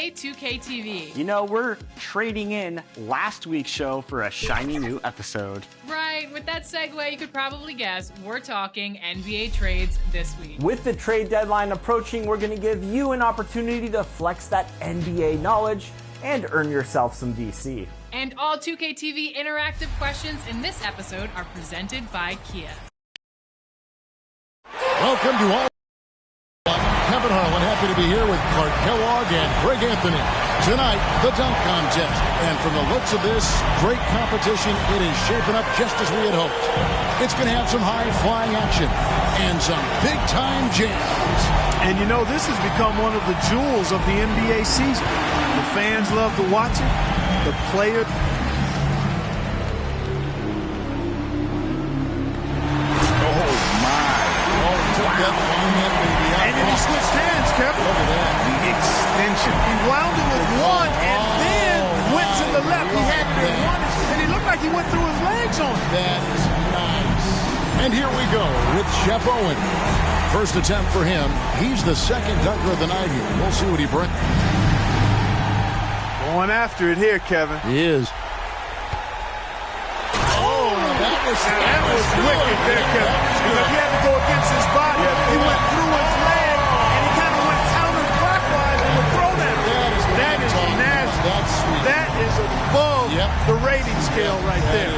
NBA 2K TV. You know, we're trading in last week's show for a shiny new episode. Right, with that segue, you could probably guess we're talking NBA trades this week. With the trade deadline approaching, we're going to give you an opportunity to flex that NBA knowledge and earn yourself some VC. And all 2K TV interactive questions in this episode are presented by Kia. Welcome to all. I'm Kevin Harlan, happy to be here with Clark Kellogg and Greg Anthony. Tonight, the dunk contest. And from the looks of this great competition, it is shaping up just as we had hoped. It's going to have some high-flying action and some big-time jams. And you know, this has become one of the jewels of the NBA season. The fans love to watch it. The players. And then he switched hands, Kevin. Look at that. The extension. He wound it with one and then went to the left. He had it in one, and he looked like he went through his legs on it. That is nice. And here we go with Chef Owen. First attempt for him. He's the second dunker of the night here. We'll see what he brings. Going after it here, Kevin. He is. Oh, that was wicked there, Kevin. Because he had to go against his body. He went through his leg, and he kind of went counterclockwise and would throw that. That is nasty. That's sweet. That is above the rating scale right there.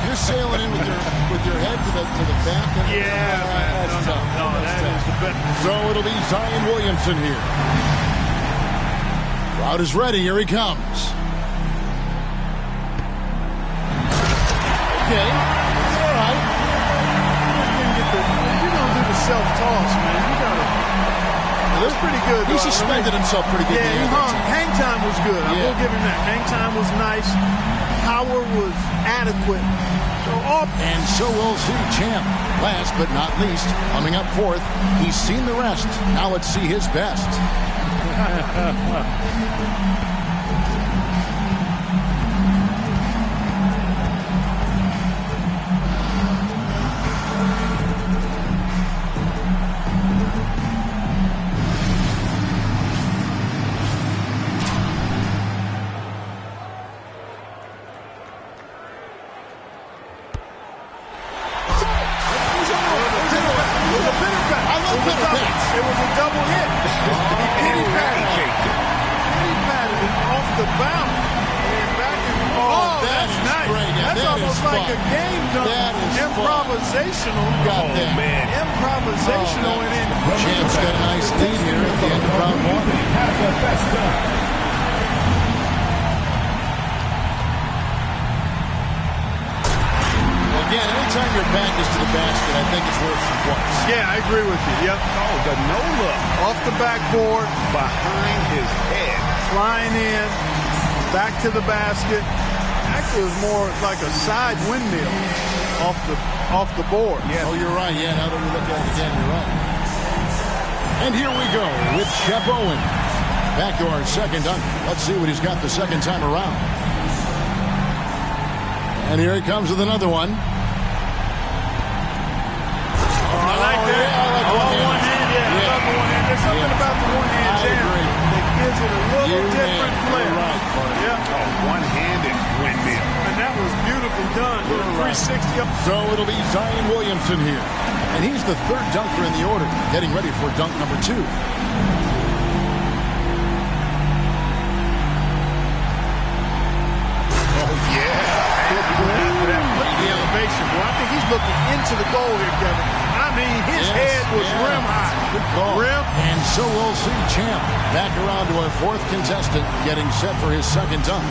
You're sailing in with your head to the back. Yeah, man. That's tough. No, that is the best. So it'll be Zion Williamson here. Crowd is ready. Here he comes. Okay. All right. If you're going to do the self-toss, man, you got to. That's pretty good. He suspended himself pretty good. Yeah, he hung. Hang time was good. I will give him that. Hang time was nice. Power was adequate. And so we'll see Champ. Last but not least, coming up fourth, he's seen the rest. Now let's see his best. It was a double hit. He patted it off the bounce. Oh, that's nice. Great. That's that almost like a game dunk. Improvisational. Got that. Man. Improvisational. Champ's got a nice lead here at the end of round one. Again, anytime your back is to the basket, I think it's worth some points. Yeah, I agree with you. Yep. Oh, the no-look. Off the backboard. Behind his head. Flying in. Back to the basket. Actually, it was more like a side windmill off the board. Yeah. Oh, you're right. Yeah, now that we look at it again, you're right. And here we go with Chef Owen. Back to our second dunk. Let's see what he's got the second time around. And here he comes with another one. I like that. One hand, I love the one hand. There's something about the one hand jam that gives it a little different flair. One-handed windmill. And that was beautifully done. 360 up. So it'll be Zion Williamson here. And he's the third dunker in the order, getting ready for dunk number 2. The elevation. Well, I think he's looking into the goal here, Kevin. I mean, his head was rim high. Good call. Rim. And so we'll see Champ back around to our fourth contestant, getting set for his second dunk.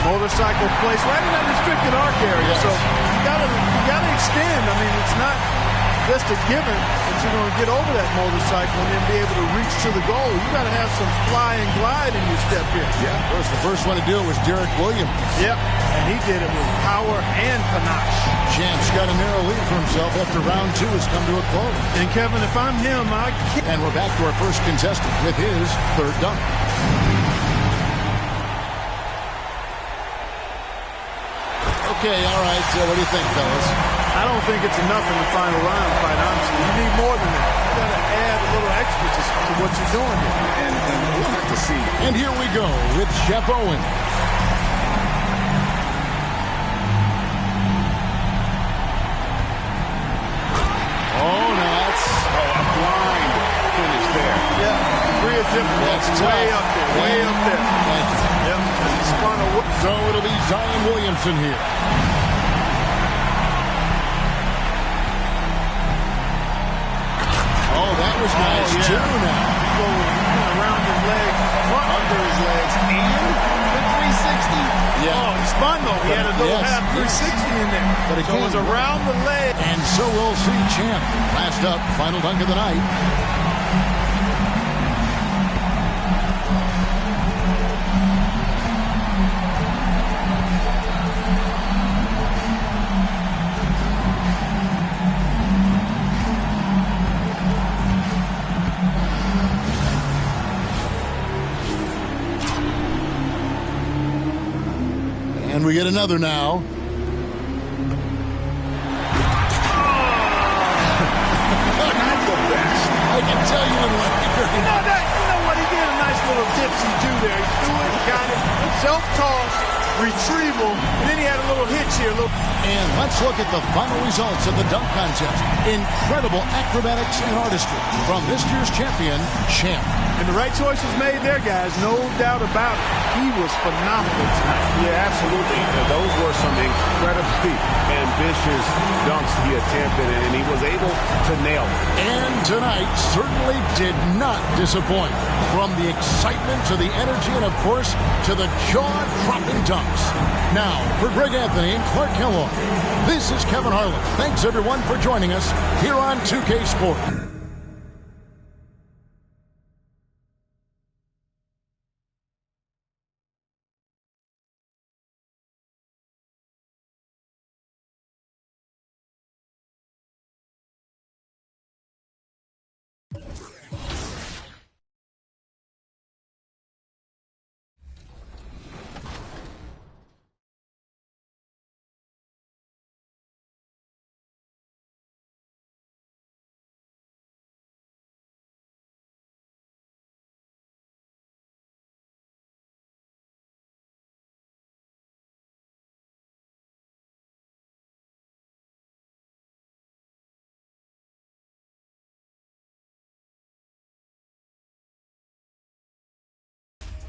Motorcycle place right in that restricted arc area. Yes. So you gotta extend. I mean, it's not just a given that you're going to get over that motorcycle and then be able to reach to the goal. You got to have some fly and glide in your step here. Yeah, of course, the first one to do it was Derek Williams. Yep, and he did it with power and panache. Champ's got a narrow lead for himself after round 2 has come to a close. And Kevin, if I'm him, I can't. And we're back to our first contestant with his third dunk. Okay, all right. What do you think, fellas? I don't think it's enough in the final round, quite honestly. You need more than that. You got to add a little extra to what you're doing here. And we'll have to see. And here we go with Chef Owen. Oh, no, that's a blind finish there. Yeah, degree of difficulty way up there, way up there. Yep, spun a so it'll be Zion Williamson here. Oh, that was nice too now. Going around his legs, under his legs, and the 360. Yeah. Oh, he spun though. He had a little half 360 in there. But again, so it was around the leg. And so we'll see Champ. Last up, final dunk of the night. And we get another now. Not the best. I can tell you in life. You know what? He did a nice little dipsy-do there. He threw it, got it, self-toss, retrieval, and then he had a little hitch here. And let's look at the final results of the dunk contest. Incredible acrobatics and artistry from this year's champion, Champ. And the right choice was made there, guys. No doubt about it. He was phenomenal tonight. Yeah, absolutely. Those were some incredibly ambitious dunks he attempted, and he was able to nail them. And tonight certainly did not disappoint. From the excitement to the energy and, of course, to the jaw-dropping dunks. Now, for Greg Anthony and Clark Kellogg, this is Kevin Harlan. Thanks, everyone, for joining us here on 2K Sport.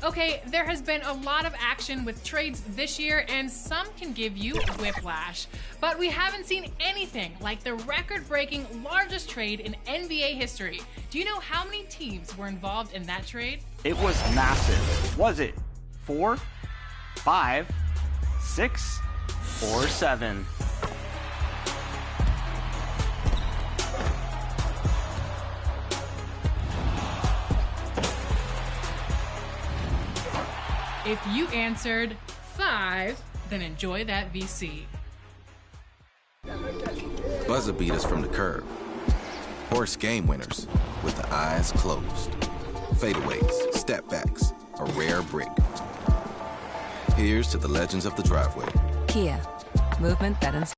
Okay, there has been a lot of action with trades this year, and some can give you whiplash. But we haven't seen anything like the record-breaking largest trade in NBA history. Do you know how many teams were involved in that trade? It was massive. Was it 4, 5, 6, or 7? If you answered 5, then enjoy that VC. Buzzer beaters from the curb. Horse game winners with the eyes closed. Fadeaways, step backs, a rare break. Here's to the legends of the driveway. Kia, movement that inspires.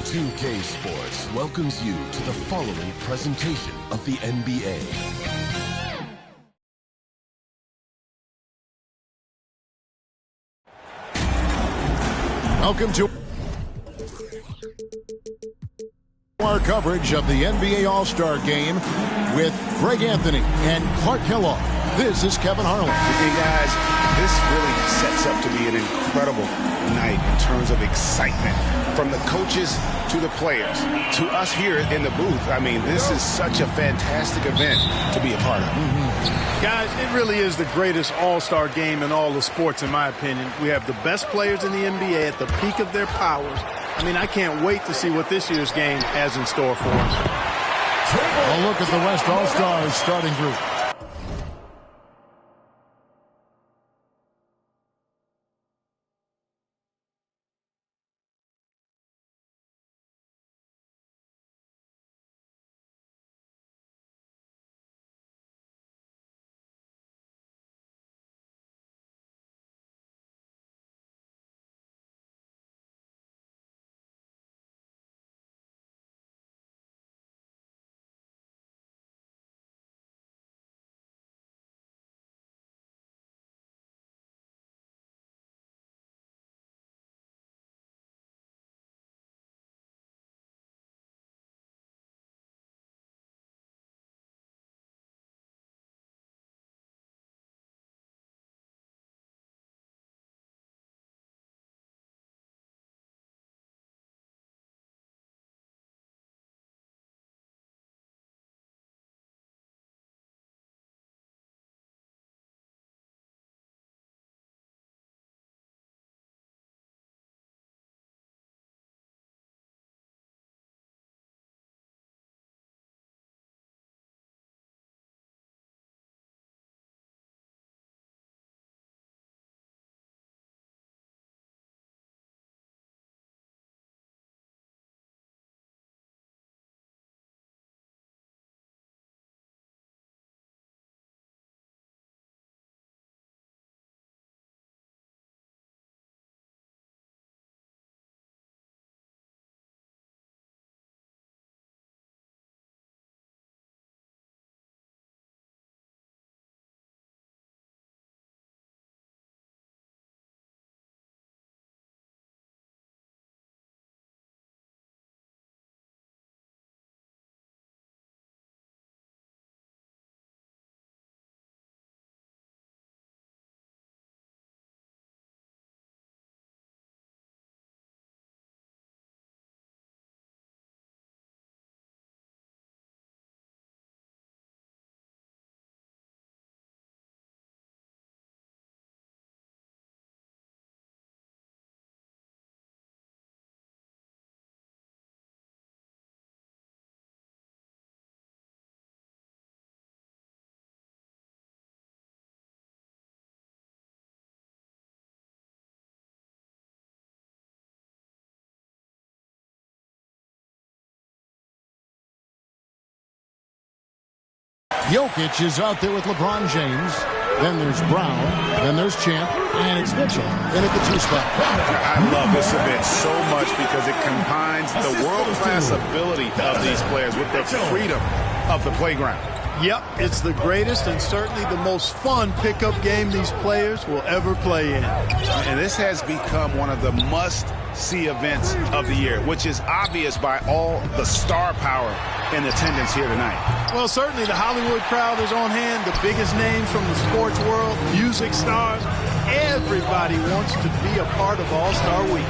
2K Sports welcomes you to the following presentation of the NBA. Welcome to our coverage of the NBA All-Star Game with Greg Anthony and Clark Kellogg. This is Kevin Harlan. Hey, guys. this really sets up to be an incredible night in terms of excitement from the coaches to the players to us here in the booth. I mean, this is such a fantastic event to be a part of. Guys, it really is the greatest all-star game in all the sports, in my opinion. We have the best players in the NBA at the peak of their powers. I mean, I can't wait to see what this year's game has in store for us. A look at the West All-Stars starting group. Jokic is out there with LeBron James. Then there's Brown. Then there's Champ. And it's Mitchell in at the 2 spot. I love this event so much because it combines the world-class ability of these players with the freedom of the playground. Yep, it's the greatest and certainly the most fun pickup game these players will ever play in. And this has become one of the must-see events of the year, which is obvious by all the star power in attendance here tonight. Well, certainly the Hollywood crowd is on hand, the biggest names from the sports world, music stars. Everybody wants to be a part of All-Star Week.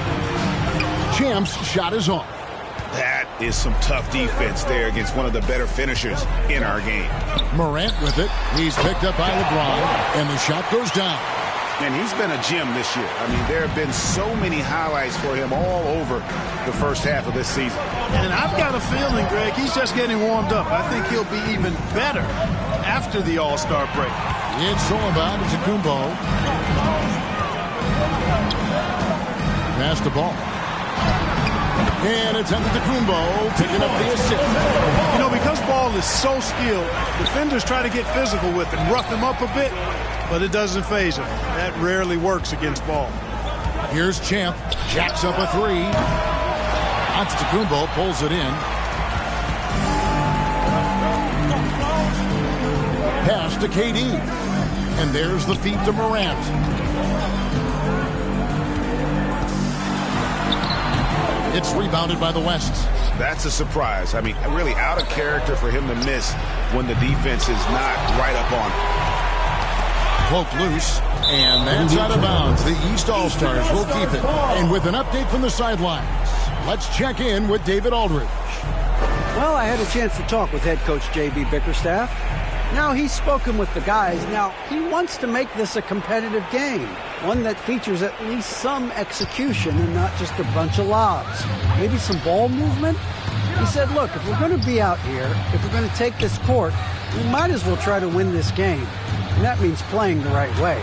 Champ's shot is off. That is some tough defense there against one of the better finishers in our game. Morant with it. He's picked up by LeBron, and the shot goes down. And he's been a gem this year. I mean, there have been so many highlights for him all over the first half of this season. And I've got a feeling, Greg, he's just getting warmed up. I think he'll be even better after the All-Star break. It's all about Antetokounmpo. Pass the ball. And it's Antetokounmpo picking up the assist. You know, because Ball is so skilled, defenders try to get physical with him, rough him up a bit, but it doesn't faze him. That rarely works against Ball. Here's Champ. Jacks up a 3. Antetokounmpo pulls it in. Pass to KD. And there's the feed to Morant. It's rebounded by the West. That's a surprise. I mean, really out of character for him to miss when the defense is not right up on him. Poked loose, and that's out of bounds. The East All-Stars will keep it. And with an update from the sidelines, let's check in with David Aldridge. Well, I had a chance to talk with head coach J.B. Bickerstaff. Now, he's spoken with the guys. Now, he wants to make this a competitive game, one that features at least some execution and not just a bunch of lobs. Maybe some ball movement? He said, look, if we're going to be out here, if we're going to take this court, we might as well try to win this game. And that means playing the right way.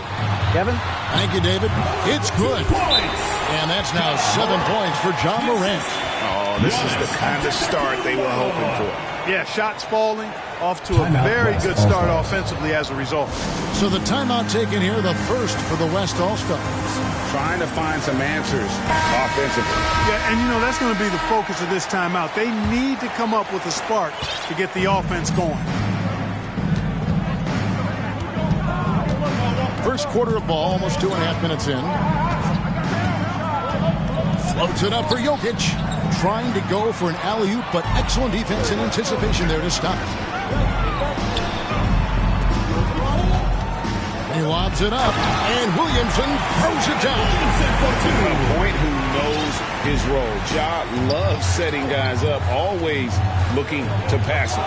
Kevin? Thank you, David. It's good. And that's now 7 points for John Morant. Oh, this is the kind of start they were hoping for. Yeah, shots falling, off to a very good start offensively as a result. So the timeout taken here, the first for the West All-Stars. Trying to find some answers offensively. Yeah, and you know, that's going to be the focus of this timeout. They need to come up with a spark to get the offense going. First quarter of ball, almost 2.5 minutes in. Floats it up for Jokic. Trying to go for an alley-oop, but excellent defense and anticipation there to stop it. He lobs it up, and Williamson throws it down. A point who knows his role. Ja loves setting guys up, always looking to pass it.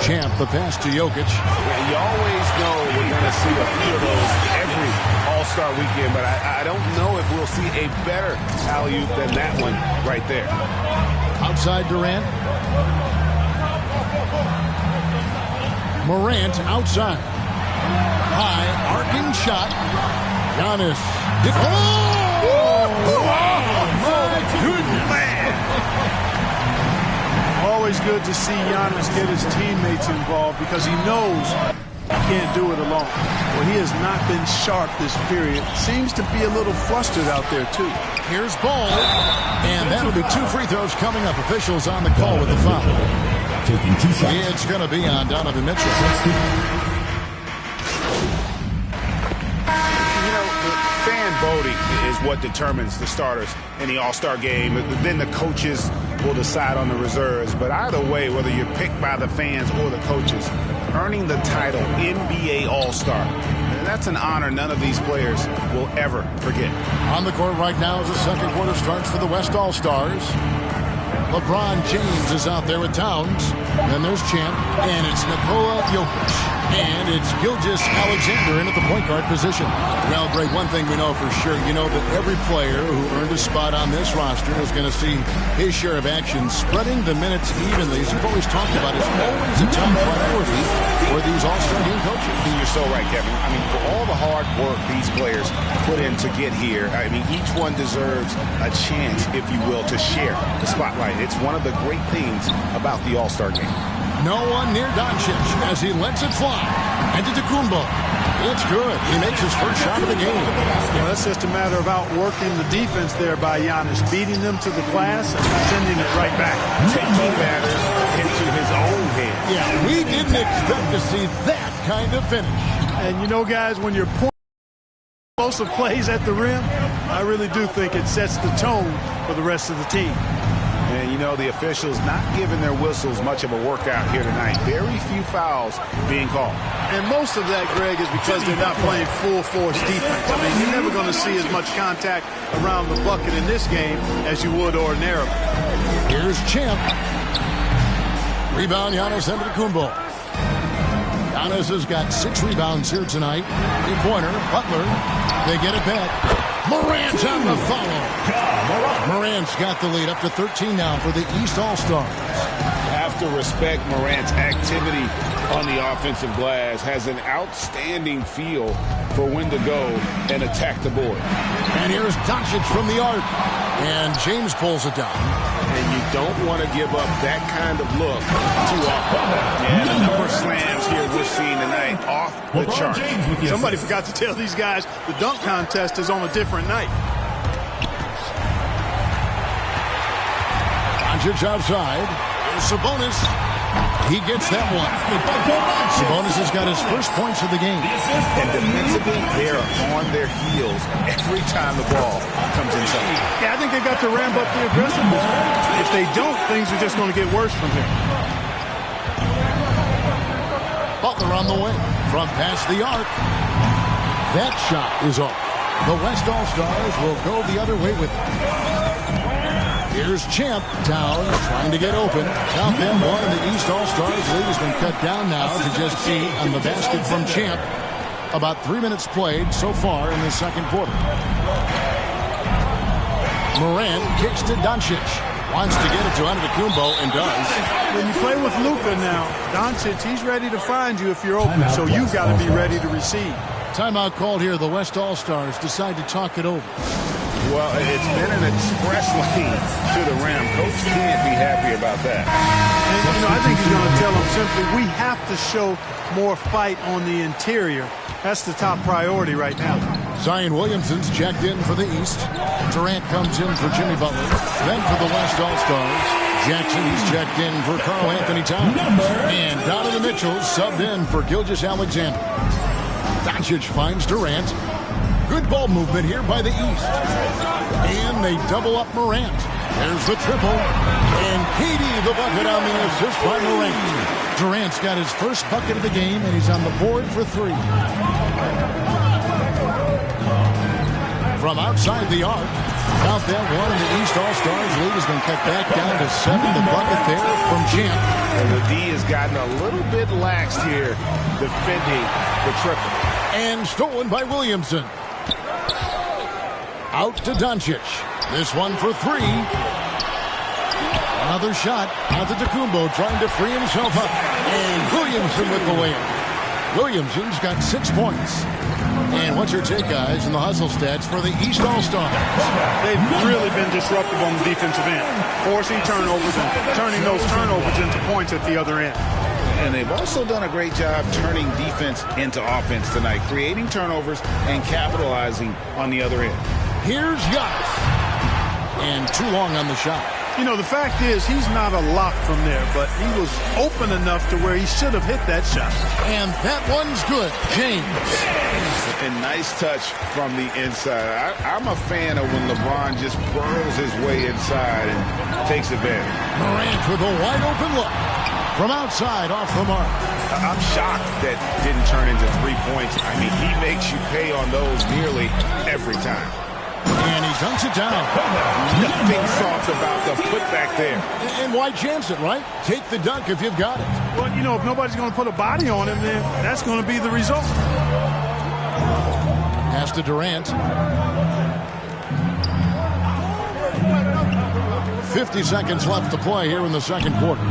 Champ, the pass to Jokic. Yeah, you always know we're going to see a few of those every All-Star weekend, but I don't know if we'll see a better alley-oop than that one right there. Outside Durant. Morant outside. High, arcing shot. Giannis. Oh, my goodness. Always good to see Giannis get his teammates involved because he knows he can't do it alone. Well, he has not been sharp this period. Seems to be a little flustered out there, too. Here's Ball. And that'll be 2 free throws coming up. Officials on the call with the foul. Taking 2 shots. It's going to be on Donovan Mitchell. Voting is what determines the starters in the All-Star game. Then the coaches will decide on the reserves. But either way, whether you're picked by the fans or the coaches, earning the title NBA All-Star, that's an honor none of these players will ever forget. On the court right now as the second quarter starts for the West All-Stars. LeBron James is out there with Towns. Then there's Champ. And it's Nikola Jokic. And it's Gilgeous-Alexander in at the point guard position. Well, Greg, one thing we know for sure, you know that every player who earned a spot on this roster is going to see his share of action. Spreading the minutes evenly, as you've always talked about, is always a top priority for these All-Star game coaches. You're so right, Kevin. I mean, for all the hard work these players put in to get here, I mean, each one deserves a chance, if you will, to share the spotlight. It's one of the great things about the All-Star game. No one near Doncic as he lets it fly. And to Kumbo. It's good. He makes his first shot of the game. Well, that's just a matter of outworking the defense there by Giannis, beating them to the glass and sending it right back. Taking matters into his own hands. Yeah, we didn't expect to see that kind of finish. And you know, guys, when you're explosive plays at the rim, I really do think it sets the tone for the rest of the team. And, you know, the officials not giving their whistles much of a workout here tonight. Very few fouls being called. And most of that, Greg, is because they're not playing full-force defense. I mean, you're never going to see as much contact around the bucket in this game as you would ordinarily. Here's Champ. Rebound, Giannis Antetokounmpo. Giannis has got 6 rebounds here tonight. Three-pointer, Butler. They get it back. Morant on the follow. Morant's got the lead up to 13 now for the East All-Stars. Have to respect Morant's activity on the offensive glass. Has an outstanding feel for when to go and attack the board. And here's Doncic from the arc. And James pulls it down. And you don't want to give up that kind of look too often. Yeah, the number of slams here we're seeing tonight off the chart. Somebody forgot to tell these guys the dunk contest is on a different night. Doncic outside. Here's Sabonis. He gets that one. Sabonis has got his first points of the game. And defensively, they are on their heels every time the ball comes inside. Yeah, I think they got to ramp up the aggressiveness. If they don't, things are just going to get worse from here. Butler on the way. From past the arc. That shot is off. The West All-Stars will go the other way with it. Here's Champ. Towns trying to get open. South Bend 1 and the East All-Stars lead has been cut down now to just 8 on the basket from Champ. About 3 minutes played so far in the second quarter. Morant kicks to Doncic. Wants to get it to Antetokounmpo and does. When you play with Luka now, Doncic, he's ready to find you if you're open, so you've got to be ready to receive. Timeout called here. The West All-Stars decide to talk it over. Well, it's been an express lane to the rim. Coach can't be happy about that. And, I think he's going to tell them simply, we have to show more fight on the interior. That's the top priority right now. Zion Williamson's checked in for the East. Durant comes in for Jimmy Butler. Then for the West All-Stars, Jackson, he's checked in for Karl Anthony Towns. And Donovan Mitchell subbed in for Gilgeous-Alexander. Doncic finds Durant. Good ball movement here by the East. And they double up Morant. There's the triple. And KD the bucket on the assist by Morant. Durant's got his first bucket of the game, and he's on the board for 3. From outside the arc, South Bend 1 and the East All-Stars lead has been cut back down to 7. The bucket there from Champ. And the D has gotten a little bit laxed here, defending the triple. And stolen by Williamson. Out to Doncic. This one for 3. Another shot. Antetokounmpo trying to free himself up. And Williamson with the layup. Williamson's got 6 points. And what's your take, guys, in the hustle stats for the East All-Stars? They've really been disruptive on the defensive end, forcing turnovers and turning those turnovers into points at the other end. And they've also done a great job turning defense into offense tonight, creating turnovers and capitalizing on the other end. Here's Giannis. And too long on the shot. The fact is he's not a lock from there, but he was open enough to where he should have hit that shot. And that one's good. James. And nice touch from the inside. I'm a fan of when LeBron just burrows his way inside and takes advantage. Morant with a wide open look. From outside, off the mark. I'm shocked that didn't turn into 3 points. I mean, he makes you pay on those nearly every time. And he dunks it down. Nothing soft about the putback there. And why chance it, right? Take the dunk if you've got it. Well, if nobody's going to put a body on him, then that's going to be the result. Pass to Durant. 50 seconds left to play here in the second quarter.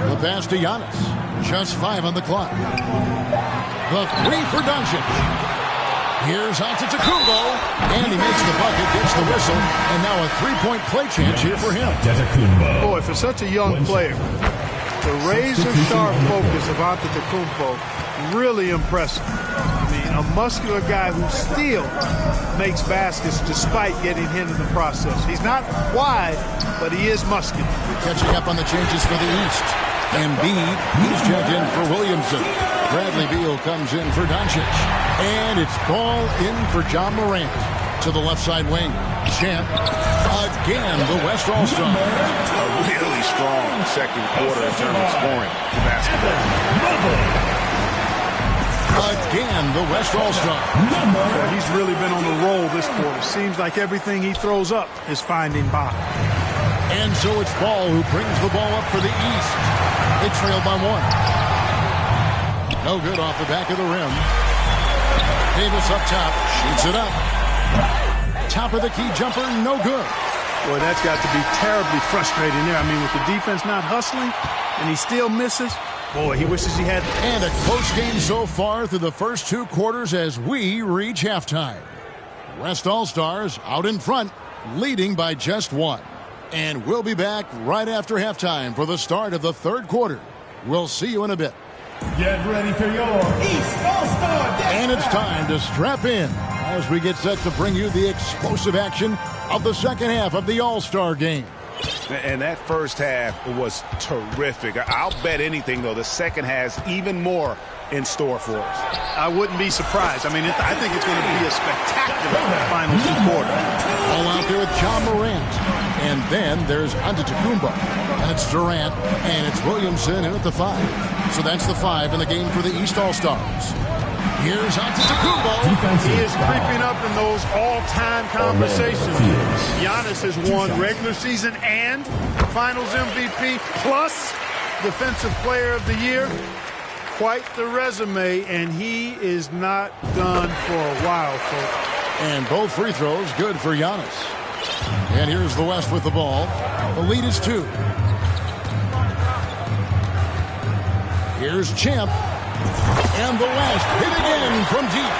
The pass to Giannis. Just 5 on the clock. The 3 for Doncic. Here's Antetokounmpo, and he makes the bucket, gets the whistle, and now a 3-point play chance here for him. Boy, for such a young player, the razor-sharp focus of Antetokounmpo, really impressive. I mean, a muscular guy who still makes baskets despite getting hit in the process. He's not wide, but he is muscular. Catching up on the changes for the East. Embiid, he's checked in for Williamson. Bradley Beal comes in for Doncic. And it's ball in for John Morant. To the left side wing. Champ. Again, the West All-Star. A really strong second quarter in terms of scoring the basketball. Again, the West All-Star. He's really been on the roll this quarter. Seems like everything he throws up is finding bottom. And so it's Ball who brings the ball up for the East. They trail by 1. No good off the back of the rim. Davis up top, shoots it up. Top of the key jumper, no good. Boy, that's got to be terribly frustrating there. I mean, with the defense not hustling, and he still misses. Boy, he wishes he had. And a close game so far through the first 2 quarters as we reach halftime. West All-Stars out in front, leading by just 1. And we'll be back right after halftime for the start of the third quarter. We'll see you in a bit. Get ready for your East All-Star. And it's time to strap in as we get set to bring you the explosive action of the second half of the All-Star game. And that first half was terrific. I'll bet anything, though, the second has even more in store for us. I wouldn't be surprised. I mean, I think it's going to be a spectacular final 2 quarters. All out there with John Morant. And then there's Antetokounmpo. And And it's Durant, and it's Williamson in at the 5. So that's the 5 in the game for the East All-Stars. Here's Antetokounmpo. He is creeping up in those all-time conversations. Giannis has won regular season and Finals MVP plus Defensive Player of the Year. Quite the resume, and he is not done for a while, folks. And both free throws good for Giannis. And here's the West with the ball. The lead is 2. Here's Champ. And the West hit again from deep.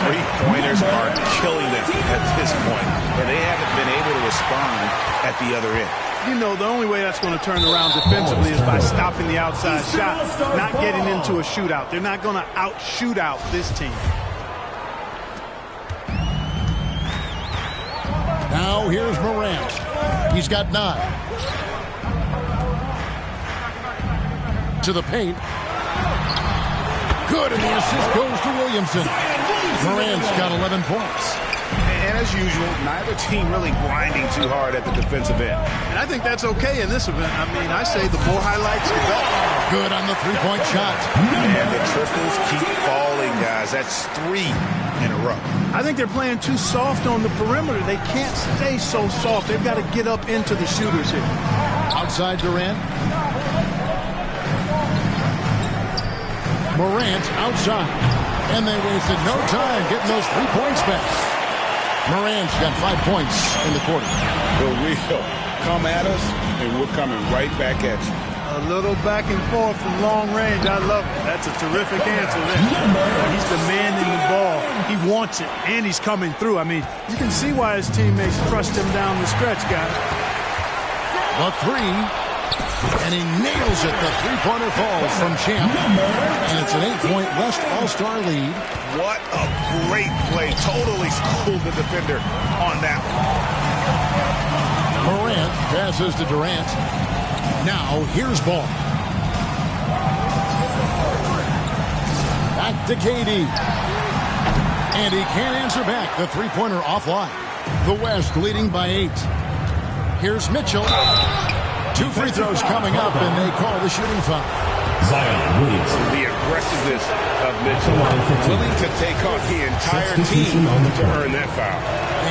Three-pointers are killing them at this point, and they haven't been able to respond at the other end. You know, the only way that's going to turn around defensively is by stopping the outside shot, not getting into a shootout. They're not going to out-shoot out this team. Now here's Morant. He's got 9. To the paint. Good, and the assist goes to Williamson. Morant's got 11 points. And as usual, neither team really grinding too hard at the defensive end. And I think that's okay in this event. I mean, I say the more highlights, the better. Good on the three-point shot. And the triples keep falling, guys. That's 3 in a row. I think they're playing too soft on the perimeter. They can't stay so soft. They've got to get up into the shooters here. Outside Durant. Morant outside. And they wasted no time getting those 3 points back. Morant's got 5 points in the quarter. But we'll come at us, and we're coming right back at you. A little back and forth from long range. I love it. That's a terrific answer there. He's demanding the ball. He wants it, and he's coming through. I mean, you can see why his teammates trust him down the stretch, guys. The 3. And he nails it. The three-pointer falls from Champ. And it's an 8-point West All-Star lead. What a great play. Totally schooled the defender on that one. Morant passes to Durant. Now here's ball. Back to KD. And he can't answer back. The three-pointer offline. The West leading by 8. Here's Mitchell. 2 free throws coming up, and they call the shooting foul. Zion Williamson. The aggressiveness of Mitchell, willing to take on the entire team to earn that foul.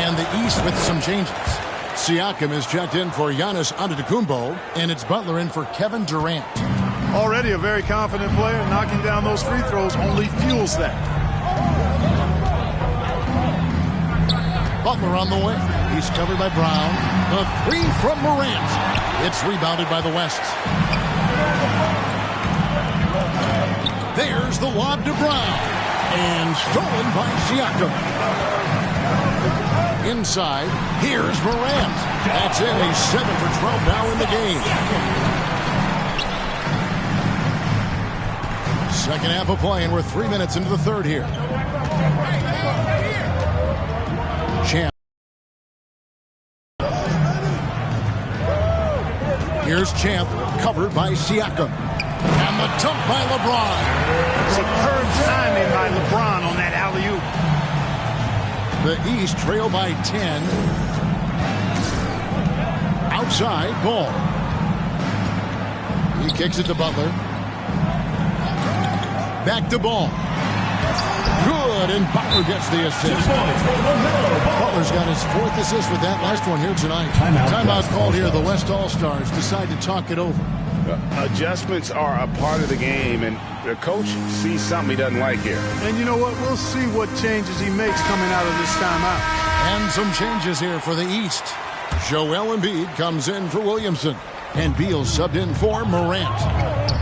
And the East with some changes. Siakam is checked in for Giannis Antetokounmpo, and it's Butler in for Kevin Durant. Already a very confident player. Knocking down those free throws only fuels that. Butler on the way. He's covered by Brown. The 3 from Morant. It's rebounded by the West. There's the lob to Brown. And stolen by Siakam. Inside, here's Morant. That's it. He's 7 for 12 now in the game. Second half of play, and we're 3 minutes into the third here. Champ. Here's Champ, covered by Siakam. And the dunk by LeBron. Superb timing by LeBron on that alley-oop. The East trail by 10. Outside, ball. He kicks it to Butler. Back to Ball. Good, and Butler gets the assist. Butler's got his 4th assist with that last one here tonight. Timeout called here. The West All-Stars decide to talk it over. Adjustments are a part of the game, and the coach sees something he doesn't like here. And you know what? We'll see what changes he makes coming out of this timeout. And some changes here for the East. Joel Embiid comes in for Williamson, and Beal subbed in for Morant.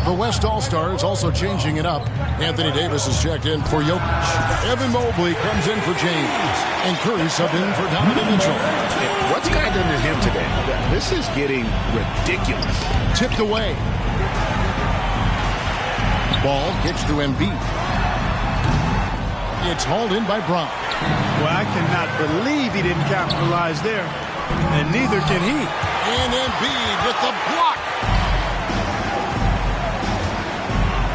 The West All-Stars also changing it up. Anthony Davis is checked in for Jokic. Evan Mobley comes in for James. And Curry subbed in for Donovan Mitchell. What's guy done to him today? This is getting ridiculous. Tipped away. Ball kicks to Embiid. It's hauled in by Brown. Well, I cannot believe he didn't capitalize there. And neither can he. And Embiid with the block.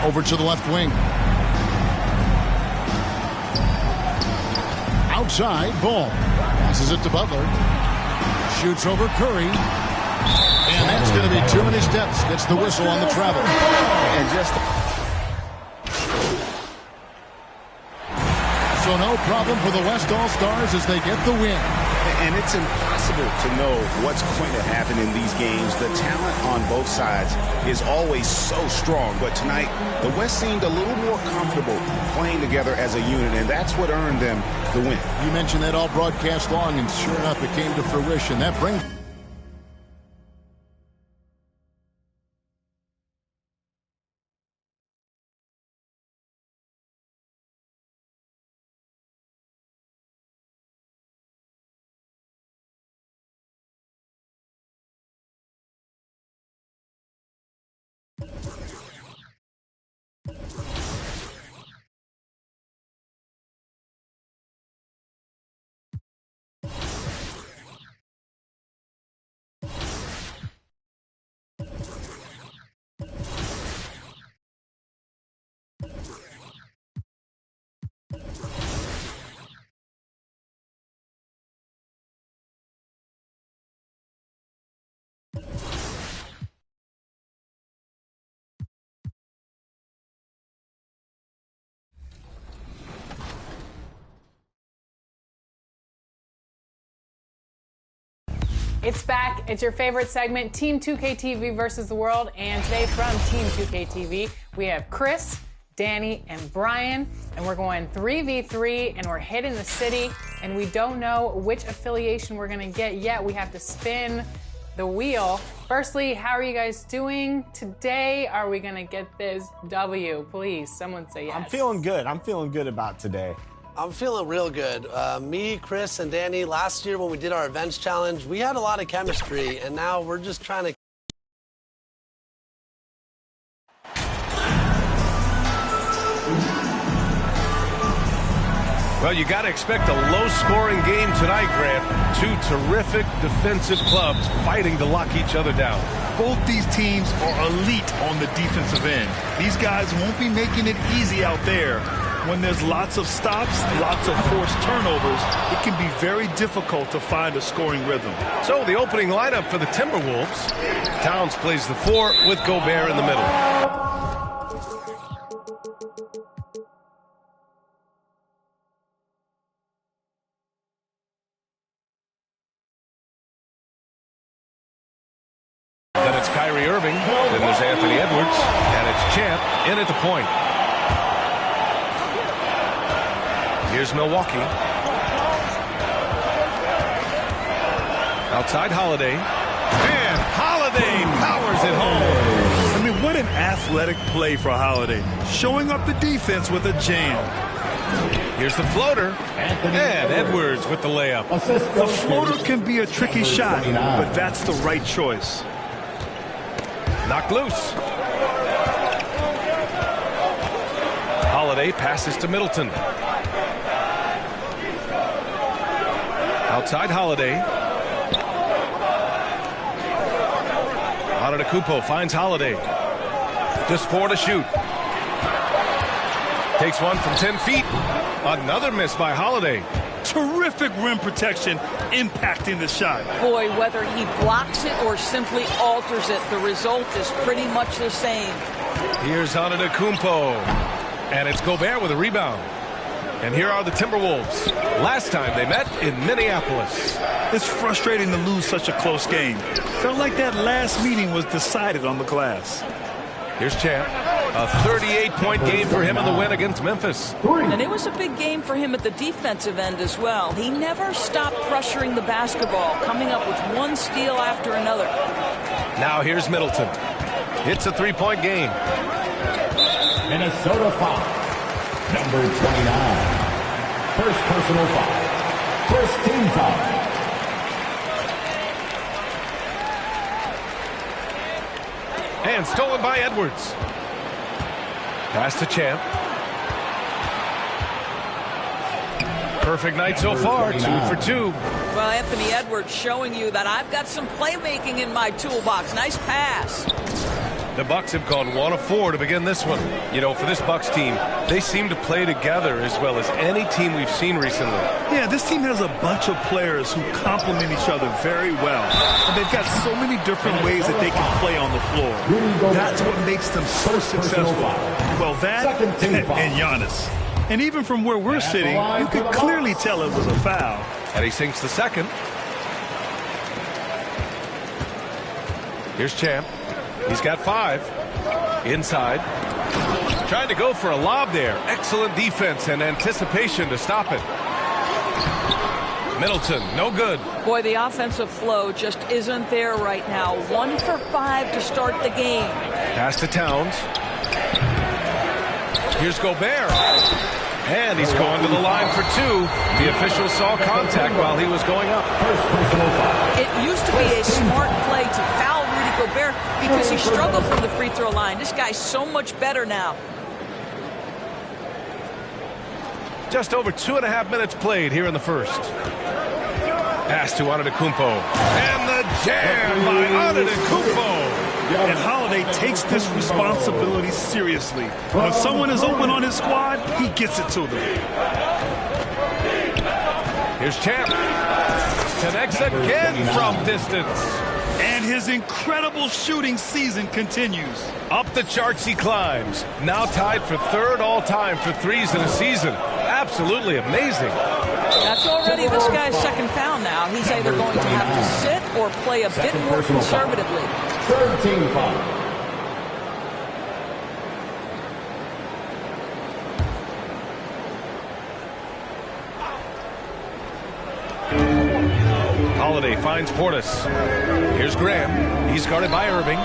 Over to the left wing. Outside, Ball. Passes it to Butler. Shoots over Curry. And That's going to be too many steps. Gets the whistle on the travel. And just... So no problem for the West All-Stars as they get the win. And it's impossible to know what's going to happen in these games. The talent on both sides is always so strong. But tonight, the West seemed a little more comfortable playing together as a unit, and that's what earned them the win. You mentioned that all broadcast long, and sure enough, it came to fruition. That brings... It's back. It's your favorite segment, Team 2K TV versus the world. And today from Team 2K TV, we have Chris, Danny, and Brian. And we're going 3v3, and we're hitting the city. And we don't know which affiliation we're going to get yet. We have to spin the wheel. Firstly, how are you guys doing today? Are we going to get this W? Please, someone say yes. I'm feeling good. I'm feeling good about today. I'm feeling real good. Me, Chris, and Danny, last year when we did our events challenge, we had a lot of chemistry, and now we're just trying to... Well, you got to expect a low-scoring game tonight, Grant. Two terrific defensive clubs fighting to lock each other down. Both these teams are elite on the defensive end. These guys won't be making it easy out there. When there's lots of stops, lots of forced turnovers, it can be very difficult to find a scoring rhythm. So the opening lineup for the Timberwolves. Towns plays the 4 with Gobert in the middle. Then it's Kyrie Irving. Then there's Anthony Edwards. And it's Champ in at the point. Here's Milwaukee. Outside Holiday. And Holiday powers it home. I mean, what an athletic play for Holiday. Showing up the defense with a jam. Here's the floater. And Edwards with the layup. The floater can be a tricky shot, but that's the right choice. Knocked loose. Holiday passes to Middleton. Outside Holiday. Antetokounmpo finds Holiday. Just 4 to shoot. Takes one from 10 feet. Another miss by Holiday. Terrific rim protection impacting the shot. Boy, whether he blocks it or simply alters it, the result is pretty much the same. Here's Antetokounmpo. And it's Gobert with a rebound. And here are the Timberwolves. Last time they met in Minneapolis. It's frustrating to lose such a close game. Felt like that last meeting was decided on the glass. Here's Champ. A 38-point game for him in the win against Memphis. And it was a big game for him at the defensive end as well. He never stopped pressuring the basketball, coming up with one steal after another. Now here's Middleton. It's a 3-point game. Minnesota foul. Number 29. First personal foul. First team foul. And stolen by Edwards. Pass to Champ. Perfect night so far, 2 for 2. Well, Anthony Edwards showing you that I've got some playmaking in my toolbox. Nice pass. The Bucks have gone 1 of 4 to begin this one. You know, for this Bucks team, they seem to play together as well as any team we've seen recently. Yeah, this team has a bunch of players who complement each other very well. And they've got so many different ways that they can play on the floor. That's what makes them so successful. Well, that and Giannis. And even from where we're sitting, you could clearly tell it was a foul. And he sinks the second. Here's Champ. He's got 5. Inside. Trying to go for a lob there. Excellent defense and anticipation to stop it. Middleton, no good. Boy, the offensive flow just isn't there right now. 1 for 5 to start the game. Pass to Towns. Here's Gobert. And he's going to the line for 2. The official saw contact while he was going up. It used to be a smart play to foul Rudy Gobert because he struggled from the free throw line. This guy's so much better now. Just over 2.5 minutes played here in the first. Pass to Antetokounmpo. And the jam by Antetokounmpo. And Holiday takes this responsibility seriously. When someone is open on his squad, he gets it to them. Here's Champ. Connects again from distance. And his incredible shooting season continues. Up the charts he climbs. Now tied for 3rd all-time for threes in a season. Absolutely amazing. That's already this guy's 2nd foul now. He's either going to have to sit or play a bit more conservatively. 3rd team foul. Holiday finds Portis. Here's Graham. He's guarded by Irving.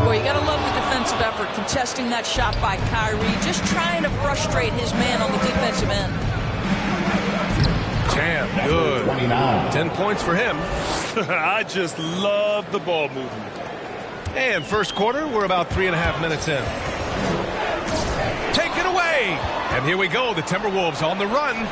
Boy, you got to love the defensive effort, contesting that shot by Kyrie, just trying to frustrate his man on the defensive end. Champ, good. 10 points for him. I just love the ball movement. And first quarter, we're about 3.5 minutes in. Take it away. And here we go. The Timberwolves on the run.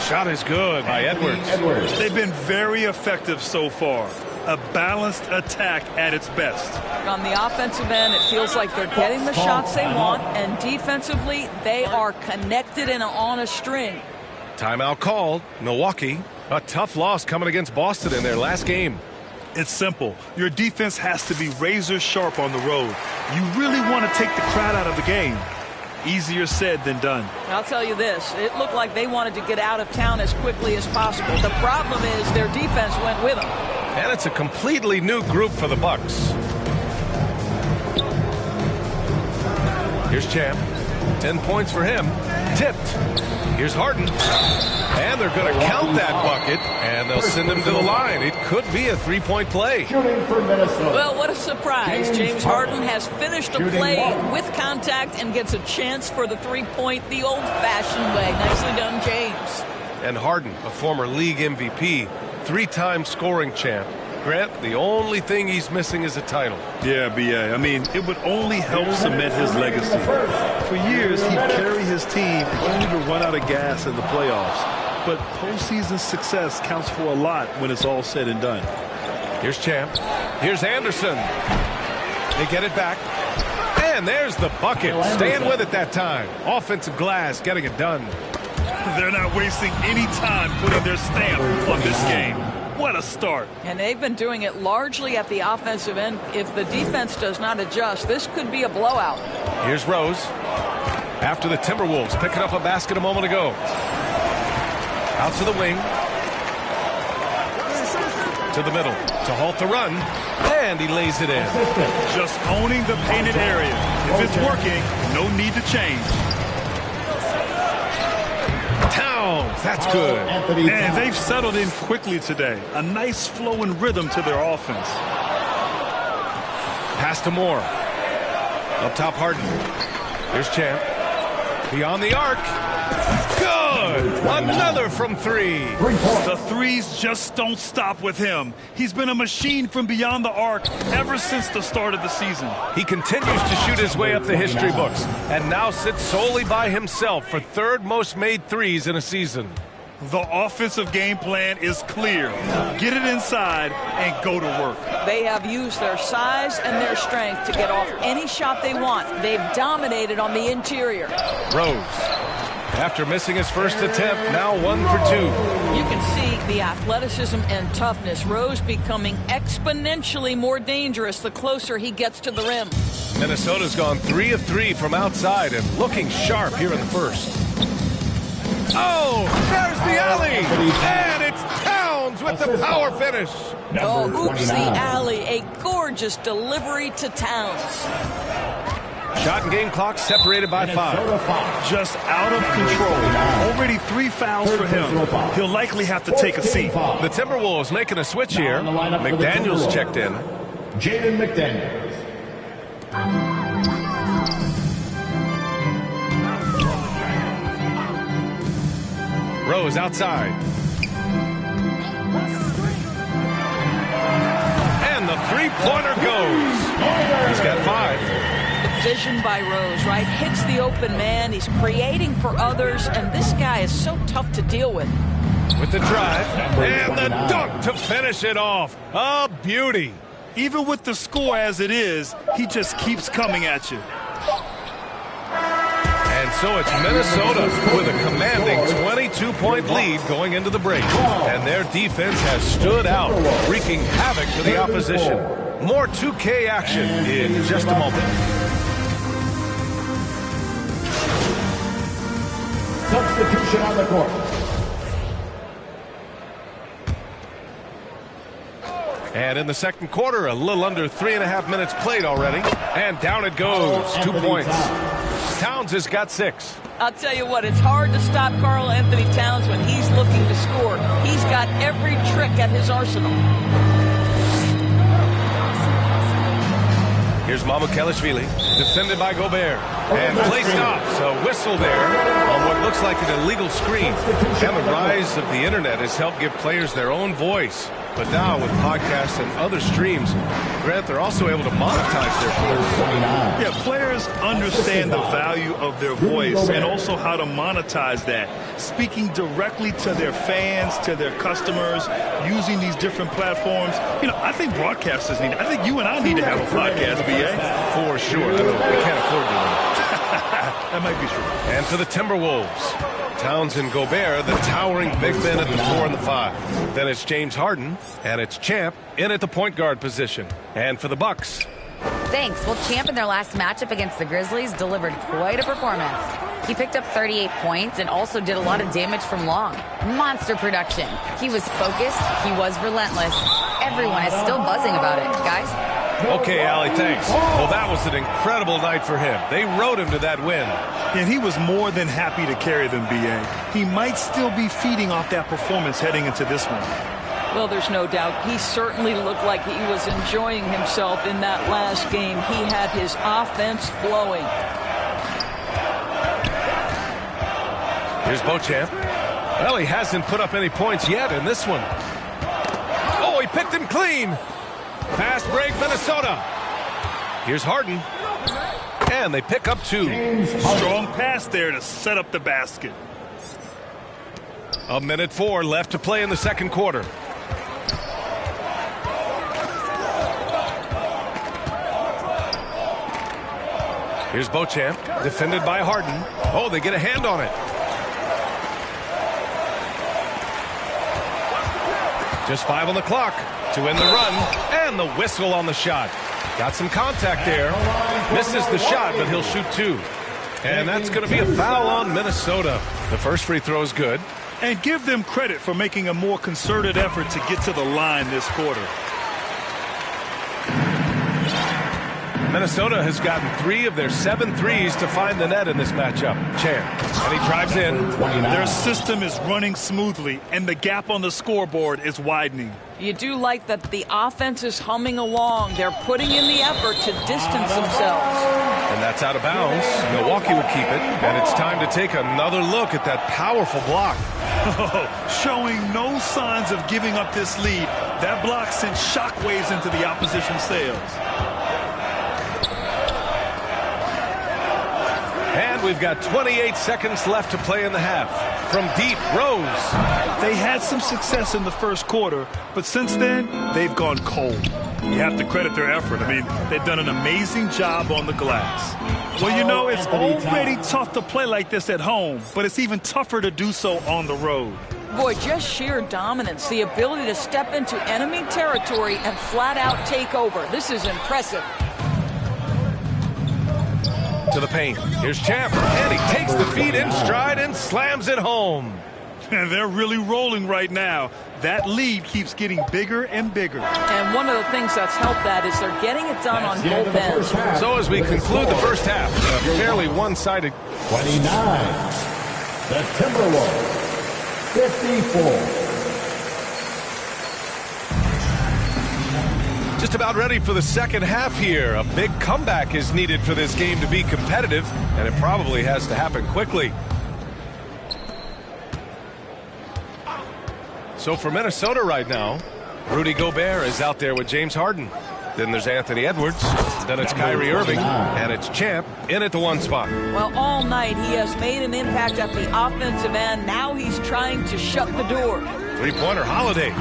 Shot is good by Edwards. They've been very effective so far. A balanced attack at its best. On the offensive end, it feels like they're getting the shots they want, and defensively, they are connected and on a string. Timeout called. Milwaukee, a tough loss coming against Boston in their last game. It's simple. Your defense has to be razor sharp on the road. You really want to take the crowd out of the game. Easier said than done. I'll tell you this. It looked like they wanted to get out of town as quickly as possible. The problem is their defense went with them. And it's a completely new group for the Bucks. Here's Champ. 10 points for him. Tipped. Here's Harden. And they're going to count that bucket, and they'll send him to the line. It could be a 3-point play. Well, what a surprise. James Harden has finished a play with contact and gets a chance for the 3-point the old-fashioned way. Nicely done, James. And Harden, a former league MVP, 3-time scoring champ. Grant, the only thing he's missing is a title. Yeah, B.A. I mean, it would only help cement his legacy. For years, he'd carry his team only to run out of gas in the playoffs. But postseason success counts for a lot when it's all said and done. Here's Champ. Here's Anderson. They get it back. And there's the bucket. Staying with it that time. Offensive glass getting it done. They're not wasting any time putting their stamp on this game. What a start. And they've been doing it largely at the offensive end. If the defense does not adjust, this could be a blowout. Here's Rose. After the Timberwolves picking up a basket a moment ago. Out to the wing. To the middle. To halt the run. And he lays it in. Just owning the painted area. If it's working, no need to change. Towns, that's good. And they've settled in quickly today. A nice flow and rhythm to their offense. Pass to Moore. Up top, Harden. Here's Champ. Beyond the arc. Good. Another from 3. The threes just don't stop with him. He's been a machine from beyond the arc ever since the start of the season. He continues to shoot his way up the history books and now sits solely by himself for 3rd most made threes in a season. The offensive game plan is clear. Get it inside and go to work. They have used their size and their strength to get off any shot they want. They've dominated on the interior. Rose, after missing his first attempt, now 1 for 2. You can see the athleticism and toughness. Rose becoming exponentially more dangerous the closer he gets to the rim. Minnesota's gone 3 of 3 from outside and looking sharp here in the first. Oh, there's the alley, and it's Towns with the power finish. Oh, oops, the alley, a gorgeous delivery to Towns. Shot and game clock separated by 5. Just out of control. Already 3 fouls for him. He'll likely have to take a seat. The Timberwolves making a switch here. McDaniels checked in. Jaden McDaniels. Rose outside. And the three-pointer goes. He's got 5. Vision by Rose, right? Hits the open man. He's creating for others, and this guy is so tough to deal with. With the drive, and the dunk to finish it off. A beauty. Even with the score as it is, he just keeps coming at you. And so it's Minnesota with a commanding 22-point lead going into the break. And their defense has stood out, wreaking havoc for the opposition. More 2K action in just a moment. Substitution on the court. And in the second quarter, a little under 3.5 minutes played already. And down it goes. 2 points. Towns has got 6. I'll tell you what, it's hard to stop Karl Anthony Towns when he's looking to score. He's got every trick at his arsenal. Here's Mamukelashvili, defended by Gobert. And play stops. A whistle there on what looks like an illegal screen. And the rise of the internet has helped give players their own voice. But now with podcasts and other streams, Grant, they're also able to monetize their voice. Yeah, players understand the value of their voice and also how to monetize that. Speaking directly to their fans, to their customers, using these different platforms. You know, I think broadcasters need it. I think you and I need to have a podcast, BA. For sure. I mean, we can't afford to. That might be true. And for the Timberwolves, Towns and Gobert, the towering big men at the 4 and the 5. Then it's James Harden, and it's Champ in at the point guard position. And for the Bucks. Thanks. Well, Champ in their last matchup against the Grizzlies delivered quite a performance. He picked up 38 points and also did a lot of damage from long. Monster production. He was focused. He was relentless. Everyone is still buzzing about it, guys. Okay, Allie, thanks. Well, that was an incredible night for him. They rode him to that win. And he was more than happy to carry them, BA. He might still be feeding off that performance heading into this one. Well, there's no doubt. He certainly looked like he was enjoying himself in that last game. He had his offense flowing. Here's Beauchamp. Well, he hasn't put up any points yet in this one. Oh, he picked him clean. Fast break, Minnesota. Here's Harden. And they pick up 2. Strong pass there to set up the basket. 1:04 left to play in the second quarter. Here's Beauchamp, defended by Harden. Oh, they get a hand on it. Just 5 on the clock to end the run, and the whistle on the shot. Got some contact there. Misses the shot, but he'll shoot 2. And that's going to be a foul on Minnesota. The first free throw is good. And give them credit for making a more concerted effort to get to the line this quarter. Minnesota has gotten 3 of their 7 threes to find the net in this matchup. Champ. And he drives in. Their system is running smoothly, and the gap on the scoreboard is widening. You do like that the offense is humming along. They're putting in the effort to distance themselves. And that's out of bounds. Milwaukee would keep it. And it's time to take another look at that powerful block. Showing no signs of giving up this lead. That block sent shockwaves into the opposition sails. And we've got 28 seconds left to play in the half. from deep. Rose. They had some success in the first quarter, but since then, they've gone cold. You have to credit their effort. I mean, they've done an amazing job on the glass. Well, you know, it's already tough to play like this at home, but it's even tougher to do so on the road. Boy, just sheer dominance, the ability to step into enemy territory and flat out take over. This is impressive. To the paint. Here's Champ, and he takes the feed in stride and slams it home. And they're really rolling right now. That lead keeps getting bigger and bigger. And one of the things that's helped that is they're getting it done on both ends. So as we conclude the first half, a fairly one-sided. 29. The Timberwolves. 54. Just about ready for the second half here. A big comeback is needed for this game to be competitive, and it probably has to happen quickly. So for Minnesota right now, Rudy Gobert is out there with James Harden. Then there's Anthony Edwards. Then it's Kyrie Irving. And it's Champ in at the one spot. Well, all night he has made an impact at the offensive end. Now he's trying to shut the door. Three-pointer Holiday.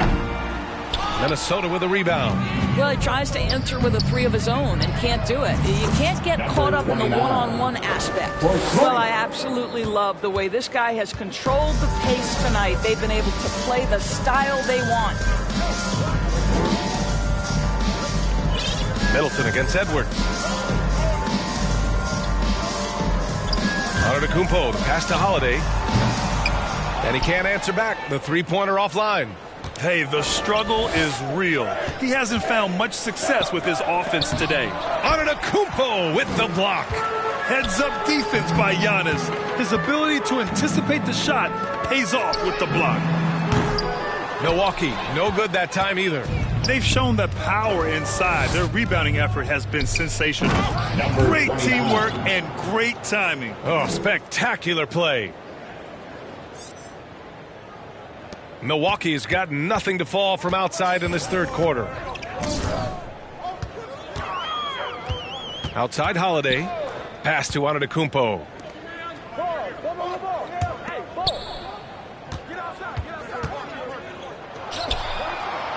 Minnesota with a rebound. Well, he tries to answer with a three of his own and can't do it. You can't get caught up in the one-on-one aspect. Well, I absolutely love the way this guy has controlled the pace tonight. They've been able to play the style they want. Middleton against Edwards. Antetokounmpo, the pass to Holiday. And he can't answer back. The three-pointer offline. Hey, the struggle is real. He hasn't found much success with his offense today. Antetokounmpo with the block. Heads-up defense by Giannis. His ability to anticipate the shot pays off with the block. Milwaukee, no good that time either. They've shown the power inside. Their rebounding effort has been sensational. Great teamwork and great timing. Oh, spectacular play. Milwaukee's got nothing to fall from outside in this third quarter. Outside Holiday. Pass to Antetokounmpo.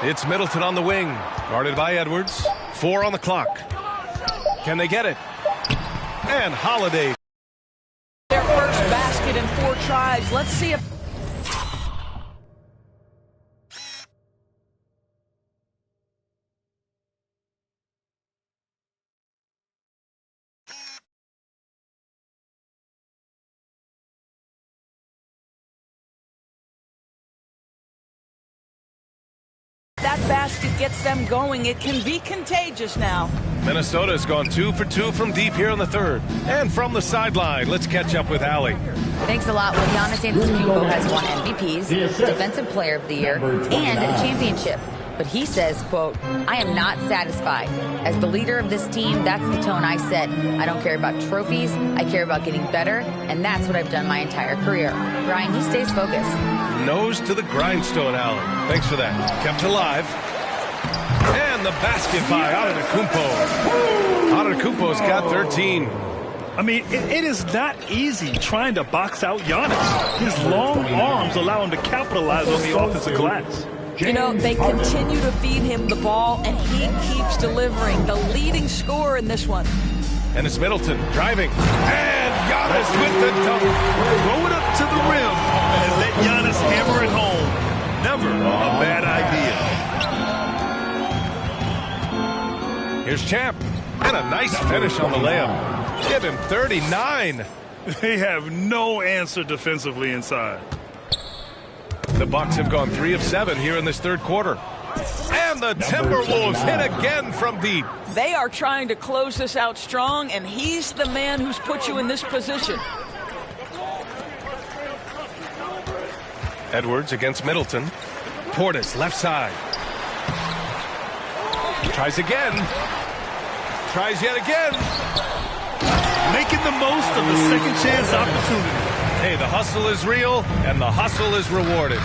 It's Middleton on the wing. Guarded by Edwards. 4 on the clock. Can they get it? And Holiday. Their first basket in 4 tries. Let's see if... that basket gets them going. It can be contagious now. Minnesota's gone 2 for 2 from deep here in the third. And from the sideline, let's catch up with Allie. Thanks a lot. Well, Giannis Antetokounmpo has won MVPs, Defensive Player of the Year, and a championship. But he says, quote, "I am not satisfied. As the leader of this team, that's the tone I set. I don't care about trophies. I care about getting better, and that's what I've done my entire career." Brian, he stays focused. Nose to the grindstone, Allen. Thanks for that. Kept alive. And the basket by Antetokounmpo. Antetokounmpo's got 13. I mean, it is not easy trying to box out Giannis. His long arms allow him to capitalize on the offensive glass. You know, they continue to feed him the ball, and he keeps delivering. The leading scorer in this one. And it's Middleton driving. And Giannis with the double. Throw it up to the rim and let Giannis hammer it home. Never a bad idea. Here's Champ. And a nice finish on the layup. Give him 39. They have no answer defensively inside. The Bucks have gone 3 of 7 here in this third quarter. And the Timberwolves hit again from deep. They are trying to close this out strong, and he's the man who's put you in this position. Edwards against Middleton. Portis left side. Tries again. Tries yet again. Making the most of the second chance opportunity. Hey, the hustle is real, and the hustle is rewarded.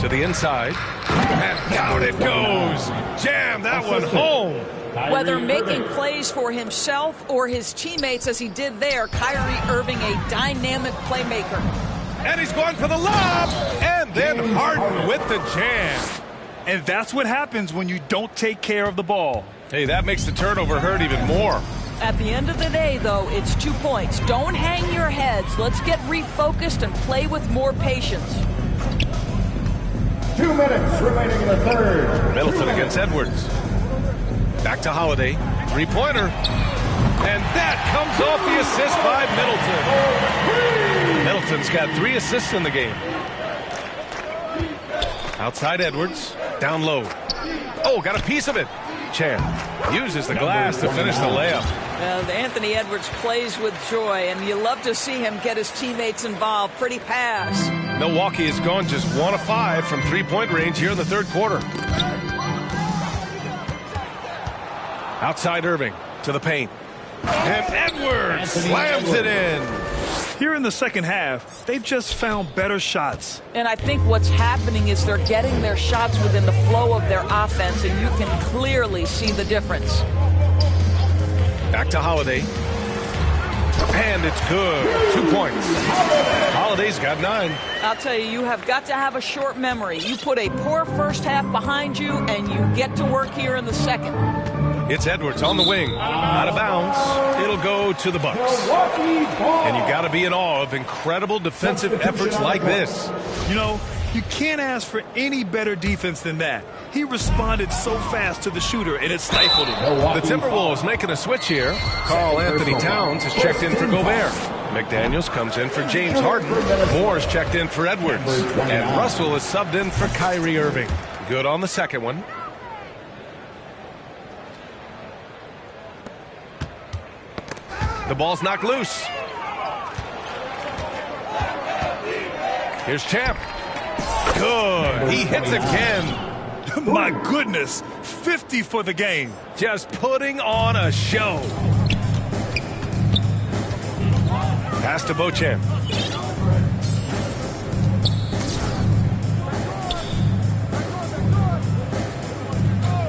To the inside. And down it goes. Jam that one home. Whether making plays for himself or his teammates as he did there, Kyrie Irving, a dynamic playmaker. and he's going for the lob, and then Harden with the jam. And that's what happens when you don't take care of the ball. Hey, that makes the turnover hurt even more. At the end of the day, though, it's 2 points. Don't hang your heads. Let's get refocused and play with more patience. 2 minutes remaining in the third. Middleton against Edwards. Back to Holiday. Three-pointer. And that comes off the assist by Middleton. Middleton's got 3 assists in the game. Outside Edwards. Down low. Oh, got a piece of it. Chan uses the glass to finish the layup. And Anthony Edwards plays with joy, and you love to see him get his teammates involved. Pretty pass. Milwaukee has gone just 1 of 5 from three-point range here in the third quarter. Outside Irving to the paint. And Edwards slams it in. Here in the second half, they've just found better shots. And I think what's happening is they're getting their shots within the flow of their offense, and you can clearly see the difference. Back to Holiday. And it's good. 2 points. Holiday's got 9. I'll tell you, you have got to have a short memory. You put a poor first half behind you, and you get to work here in the second. It's Edwards on the wing. Out of bounds. It'll go to the Bucks. And you got to be in awe of incredible defensive efforts like this. You know, you can't ask for any better defense than that. He responded so fast to the shooter, and it stifled him. The Timberwolves making a switch here. Karl Anthony Towns has checked in for Gobert. McDaniels comes in for James Harden. Moore's checked in for Edwards. And Russell is subbed in for Kyrie Irving. Good on the second one. The ball's knocked loose. Here's Champ. Good. He hits again. My goodness. 50 for the game. Just putting on a show. Pass to Beauchamp.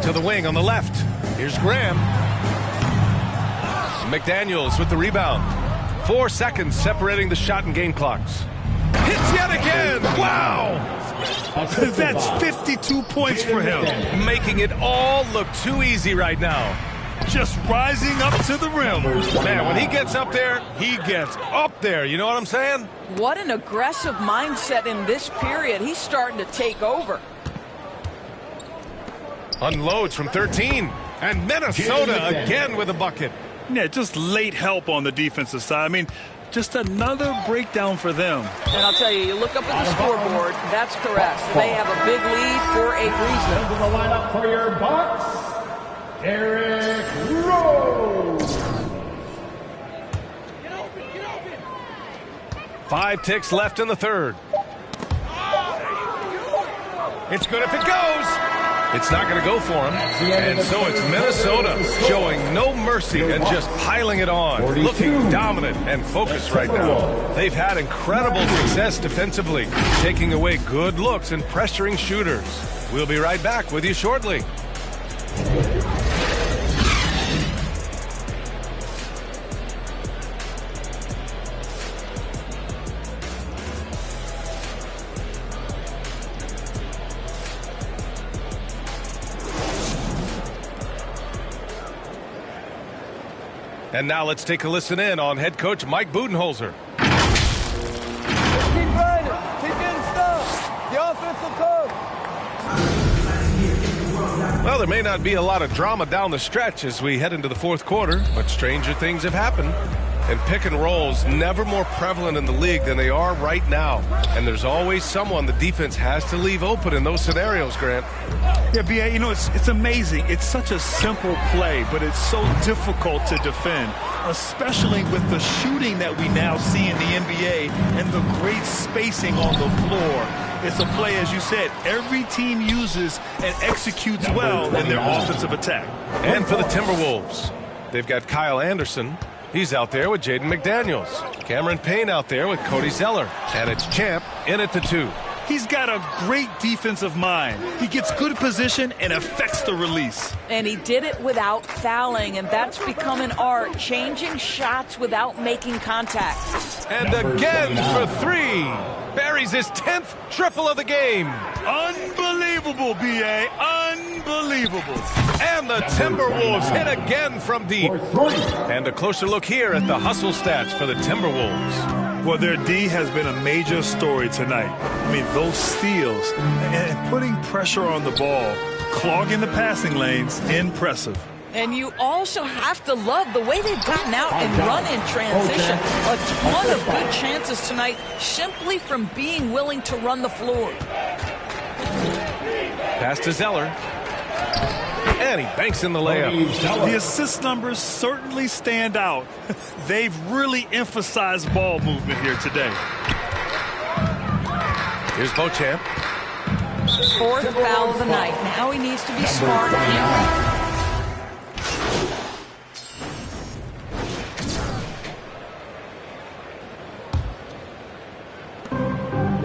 To the wing on the left. Here's Graham. McDaniels with the rebound. 4 seconds separating the shot and game clocks. Hits yet again. Wow. That's 52 points for him. Making it all look too easy right now. Just rising up to the rim. Man, when he gets up there, he gets up there. You know what I'm saying? What an aggressive mindset in this period. He's starting to take over. Unloads from 13. And Minnesota again with a bucket. Yeah, just late help on the defensive side. I mean, just another breakdown for them. And I'll tell you, you look up at the scoreboard, that's correct. They have a big lead for a reason. Into the lineup for your Bucks, Derrick Rose. 5 ticks left in the third. It's good if it goes. It's not going to go for him. And so it's Minnesota showing no mercy and just piling it on. Looking dominant and focused right now. They've had incredible success defensively, taking away good looks and pressuring shooters. We'll be right back with you shortly. And now let's take a listen in on head coach Mike Budenholzer. Keep running. Keep getting stuff. The offense will come. Well, there may not be a lot of drama down the stretch as we head into the fourth quarter, but stranger things have happened. And pick and rolls never more prevalent in the league than they are right now. And there's always someone the defense has to leave open in those scenarios, Grant. Yeah, B.A., you know, it's amazing. It's such a simple play, but it's so difficult to defend, especially with the shooting that we now see in the NBA and the great spacing on the floor. It's a play, as you said, every team uses and executes well in their offensive attack. And for the Timberwolves, they've got Kyle Anderson. He's out there with Jaden McDaniels. Cameron Payne out there with Cody Zeller. And it's Champ in at the 2. He's got a great defensive mind. He gets good position and affects the release. And he did it without fouling, and that's become an art, changing shots without making contact. And again for three. Buries his 10th triple of the game. Unbelievable, B.A. Unbelievable. And the Timberwolves hit again from deep. And a closer look here at the hustle stats for the Timberwolves. Well, their D has been a major story tonight. I mean, those steals and putting pressure on the ball, clogging the passing lanes, impressive. And you also have to love the way they've gotten out and run in transition. A ton of good chances tonight simply from being willing to run the floor. Pass to Zeller. And he banks in the layup. The assist numbers certainly stand out. They've really emphasized ball movement here today. Here's Beauchamp. Fourth foul of the night. Now he needs to be smart.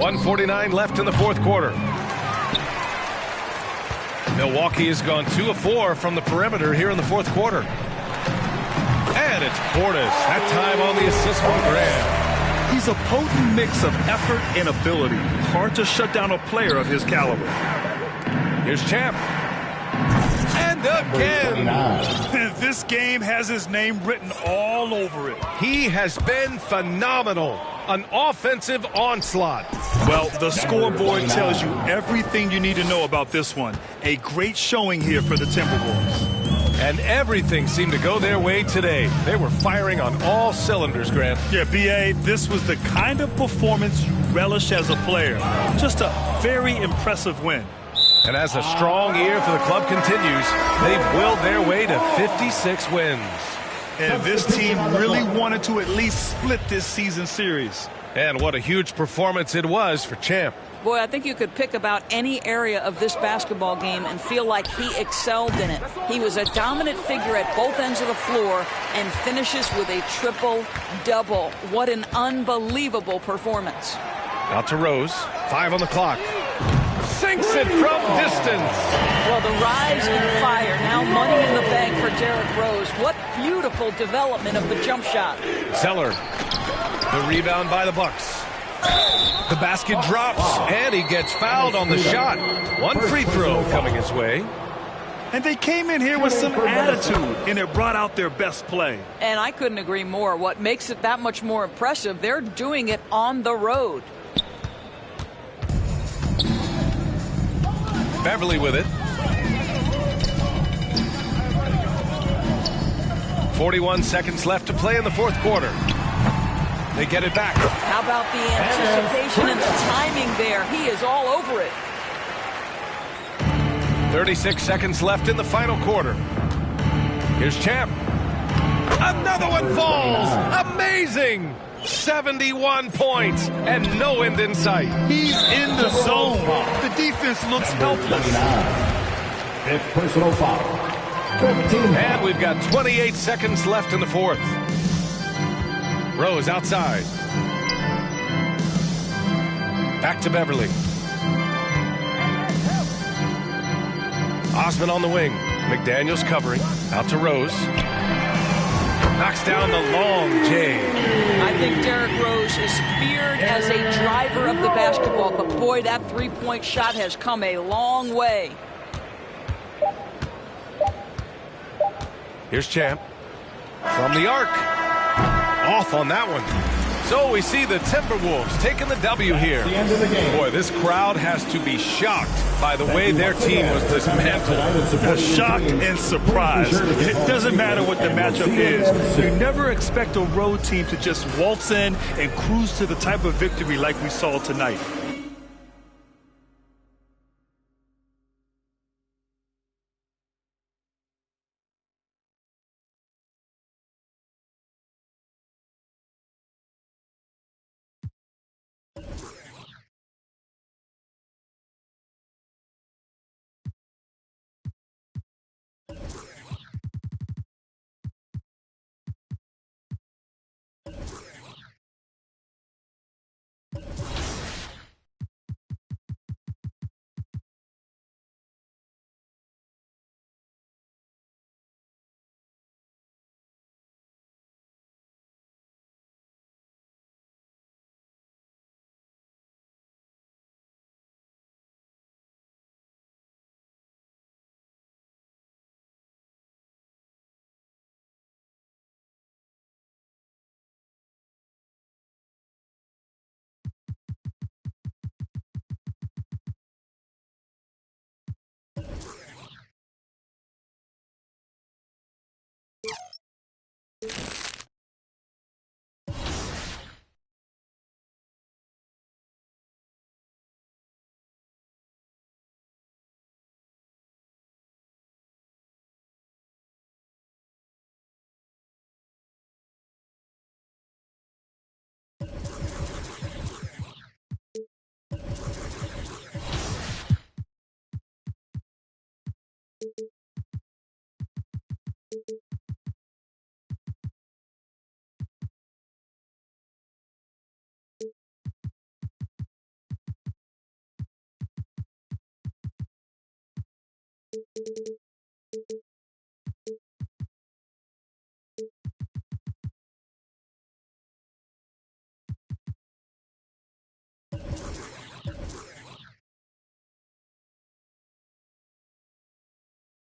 1:49 left in the fourth quarter. Milwaukee has gone 2 of 4 from the perimeter here in the fourth quarter. And it's Portis, that time on the assist from Graham. He's a potent mix of effort and ability. Hard to shut down a player of his caliber. Here's Champ. And again. This game has his name written all over it. He has been phenomenal. An offensive onslaught. Well, the scoreboard tells you everything you need to know about this one. A great showing here for the Timberwolves. And everything seemed to go their way today. They were firing on all cylinders, Grant. Yeah, B.A., this was the kind of performance you relish as a player. Just a very impressive win. And as a strong year for the club continues, they've willed their way to 56 wins. And this team really wanted to at least split this season series. And what a huge performance it was for Champ. Boy, I think you could pick about any area of this basketball game and feel like he excelled in it. He was a dominant figure at both ends of the floor and finishes with a triple-double. What an unbelievable performance. Out to Rose, 5 on the clock. Sinks it from distance. Well, the rise and fire, now money in the bank for Derrick Rose. What beautiful development of the jump shot. Zeller, the rebound by the Bucks. The basket drops, and he gets fouled on the shot. One free throw coming his way. And they came in here with some attitude, and it brought out their best play. And I couldn't agree more. What makes it that much more impressive, they're doing it on the road. Beverly with it. 41 seconds left to play in the fourth quarter. They get it back. How about the anticipation and the timing there? He is all over it. 36 seconds left in the final quarter. Here's Champ. Another one falls. Amazing. 71 points and no end in sight. He's in the zone. The defense looks helpless. Fifth personal foul. 15. And we've got 28 seconds left in the fourth. Rose outside. Back to Beverly. Osman on the wing. McDaniels covering. Out to Rose. Knocks down the long J. I think Derrick Rose is feared as a driver of the basketball, but boy, that three-point shot has come a long way. Here's Champ. From the arc. Off on that one. So we see the Timberwolves taking the W here. The end of the game. Boy, this crowd has to be shocked by the way their team was dismantled. Shocked and surprised. It doesn't matter what the matchup is. You never expect a road team to just waltz in and cruise to the type of victory like we saw tonight.